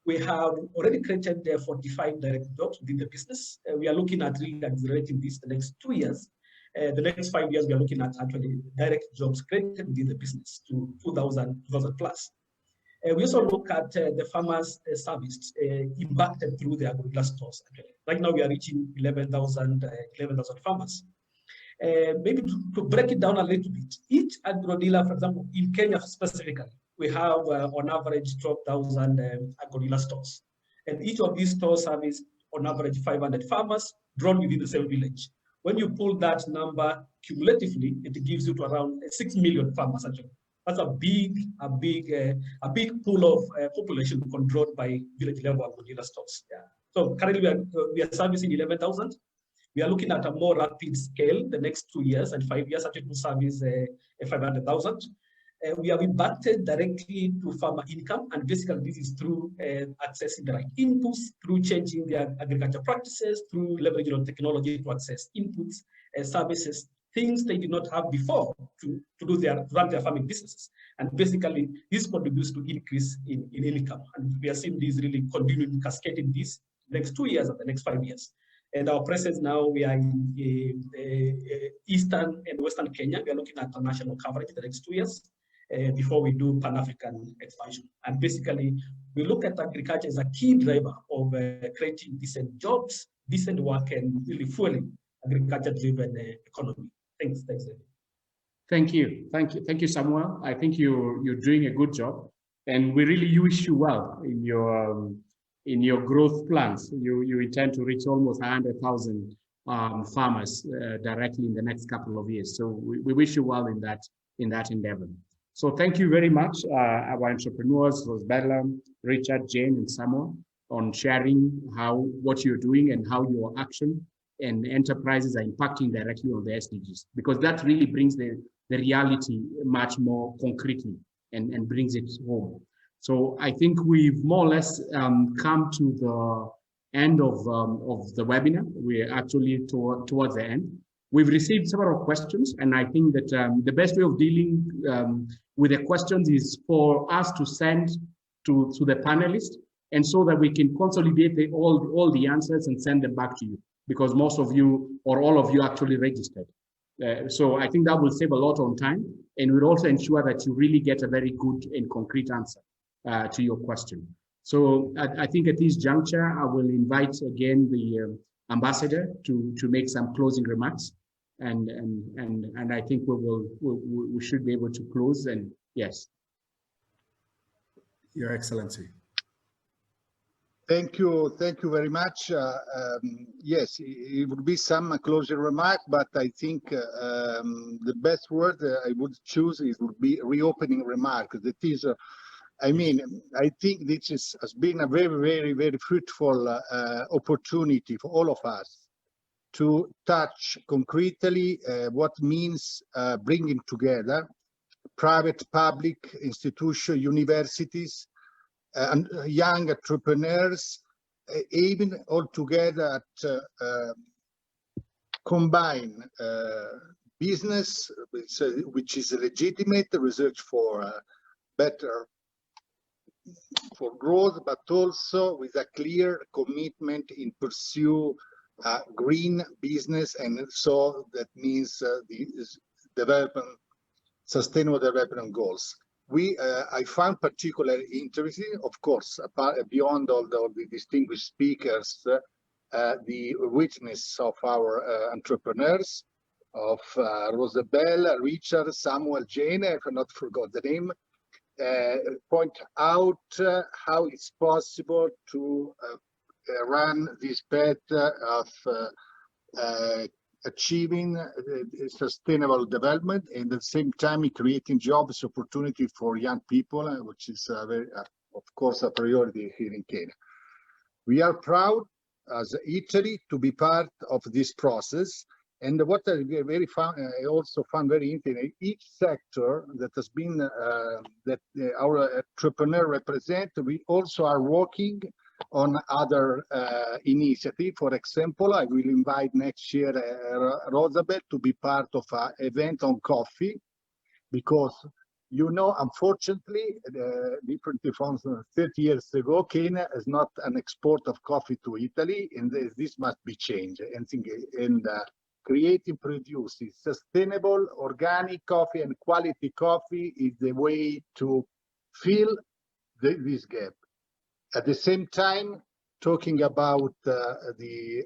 We have already created 45 direct jobs within the business. We are looking at really accelerating this the next 2 years. The next 5 years, we are looking at actually direct jobs created within the business to 2,000 plus. We also look at the farmers' service impacted through the agro stores. Actually. Right now, we are reaching 11,000 farmers. Maybe to break it down a little bit, each agro dealer, for example, in Kenya specifically, we have on average 12,000 agro stores. And each of these stores service on average 500 farmers drawn within the same village. When you pull that number cumulatively, it gives you to around 6 million farmers actually. That's a big pool of population controlled by village level dealer stocks. Yeah. So currently we are servicing 11,000. We are looking at a more rapid scale the next 2 years and 5 years to service 500,000. We have impacted directly to farmer income, and basically this is through accessing the right inputs, through changing their agriculture practices, through leveraging on technology to access inputs, services, things they did not have before to run their farming businesses. And basically this contributes to increase in income. And we are seeing this really continuing cascading this next 2 years and the next 5 years. And our presence now, we are in Eastern and Western Kenya. We are looking at national coverage in the next 2 years before we do Pan-African expansion. And basically, we look at agriculture as a key driver of creating decent jobs, decent work, and really fueling agriculture-driven economy. Thanks. Thank you, Samuel. I think you're doing a good job, and we really wish you well in your growth plans. You intend to reach almost 100,000 farmers directly in the next couple of years. So we wish you well in that endeavor. So thank you very much, our entrepreneurs, Rosbella, Richard, Jane, and Samuel, on sharing what you're doing and how your action and enterprises are impacting directly on the SDGs, because that really brings the reality much more concretely and brings it home. So I think we've more or less come to the end of the webinar. We're actually towards the end. We've received several questions, and I think that the best way of dealing with the questions is for us to send to the panelists, and so that we can consolidate all the answers and send them back to you, because most of you or all of you actually registered. So I think that will save a lot on time, and will also ensure that you really get a very good and concrete answer to your question. So I think at this juncture, I will invite again the ambassador to make some closing remarks, and I think we should be able to close. And yes, Your Excellency. Thank you very much. Yes, it would be some closing remark, but I think the best word I would choose would be reopening remark. That is, I mean, I think this has been a very fruitful opportunity for all of us to touch concretely what means bringing together private, public institutions, universities, and young entrepreneurs, even all together at combine business, which is legitimate, research for growth, but also with a clear commitment in pursue green business, and so that means the sustainable development goals. I found particularly interesting, of course, beyond all the distinguished speakers, the witness of our entrepreneurs, of Rosabella, Richard, Samuel, Jane, I cannot forget the name, point out how it's possible to run this path of achieving sustainable development, and at the same time creating jobs opportunity for young people, which is of course a priority here in Kenya. We are proud as Italy to be part of this process, and what I also found very interesting, each sector that has been that our entrepreneur represent, we also are working on other initiative. For example, I will invite next year Rosabel to be part of an event on coffee, because unfortunately, differently from 30 years ago, Kenya is not an export of coffee to Italy, and this must be changed. And creating, producing sustainable, organic coffee and quality coffee is the way to fill this gap. At the same time, talking about the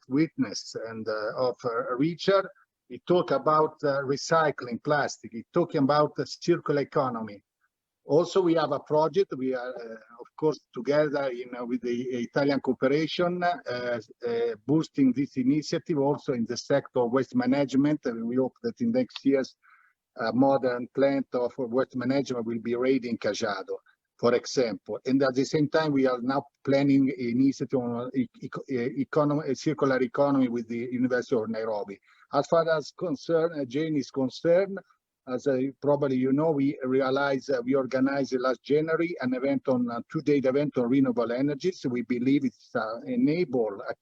witness and of Richard, he talked about recycling plastic. He talking about the circular economy. Also, we have a project. We are, of course, together with the Italian cooperation, boosting this initiative also in the sector of waste management. And we hope that in next years a modern plant of waste management will be ready in Cajado, for example. And at the same time, we are now planning an initiative on a circular economy with the University of Nairobi. As far as Jane is concerned, as probably you know, we organized last January an event on a two-day event on renewable energies. We believe it's a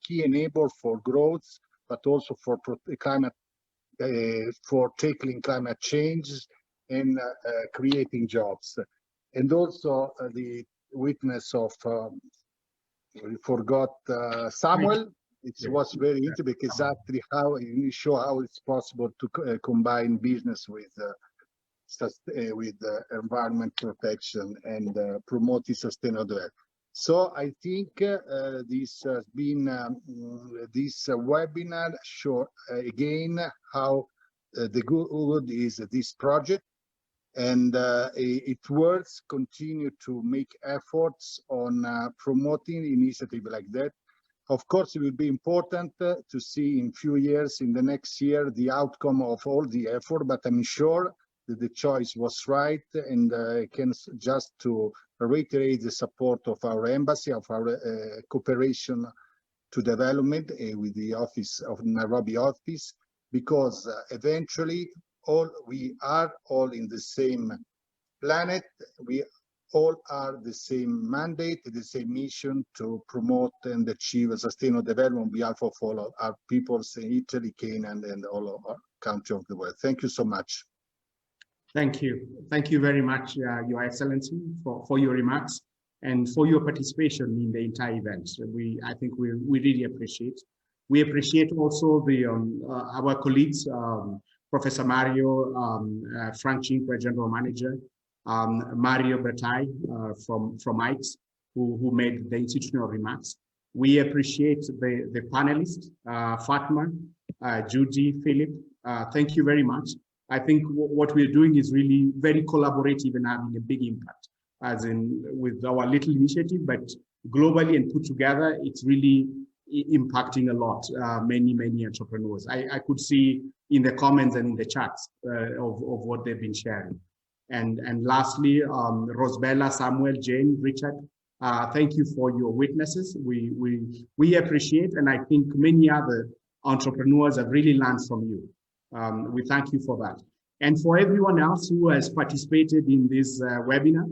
key enabler for growth, but also for climate, for tackling climate change and creating jobs. And also the witness of, we forgot Samuel. It was very interesting because exactly how you show how it's possible to combine business with environment protection and promoting sustainable development. So I think this has been this webinar show again how the good is this project, and it works continue to make efforts on promoting initiative like that. Of course, it will be important to see in few years, in the next year, the outcome of all the effort, but I'm sure that the choice was right, and I can just to reiterate the support of our embassy, of our cooperation to development with the office of Nairobi office, because eventually we are all in the same planet. We all are the same mandate, the same mission to promote and achieve a sustainable development on behalf of all of our peoples in Italy, Kenya, and all of our countries of the world. Thank you so much. Thank you. Thank you very much, Your Excellency, for your remarks and for your participation in the entire event. I think we really appreciate. We appreciate also the our colleagues, Professor Mario, Frank Cinque, General Manager, Mario Brataj from AICS, who made the institutional remarks. We appreciate the panelists, Fatma, Judy, Philip. Thank you very much. I think what we're doing is really very collaborative and having a big impact, as in with our little initiative, but globally and put together, it's really impacting a lot, many entrepreneurs. I could see in the comments and in the chats of what they've been sharing. And lastly, Rosbella, Samuel, Jane, Richard, thank you for your witnesses. We appreciate, and I think many other entrepreneurs have really learned from you. We thank you for that. And for everyone else who has participated in this webinar,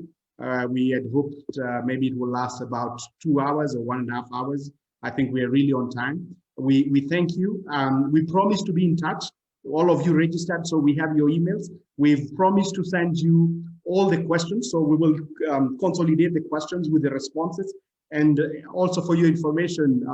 we had hoped maybe it will last about 2 hours or 1.5 hours. I think we are really on time. We thank you. We promise to be in touch. All of you registered, so we have your emails. We've promised to send you all the questions, so we will consolidate the questions with the responses. And also for your information,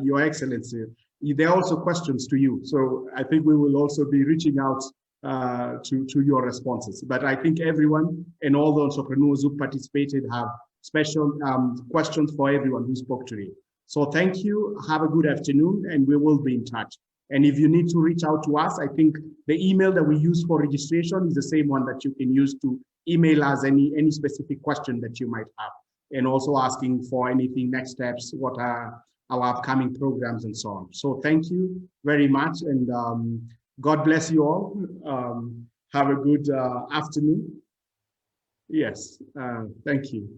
Your Excellency, there are also questions to you. So I think we will also be reaching out to your responses. But I think everyone and all the entrepreneurs who participated have special questions for everyone who spoke today. So thank you, have a good afternoon, and we will be in touch. And if you need to reach out to us, I think the email that we use for registration is the same one that you can use to email us any specific question that you might have, and also asking for anything, next steps, what are our upcoming programs and so on. So thank you very much, and God bless you all. Have a good afternoon. Yes, thank you.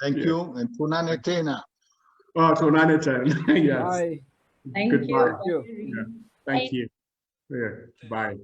Thank you, and Tunane Tena. Oh, Tunane Tena, yes. Bye. Thank Goodbye. you. you. Yeah. Thank you. Yeah. Bye.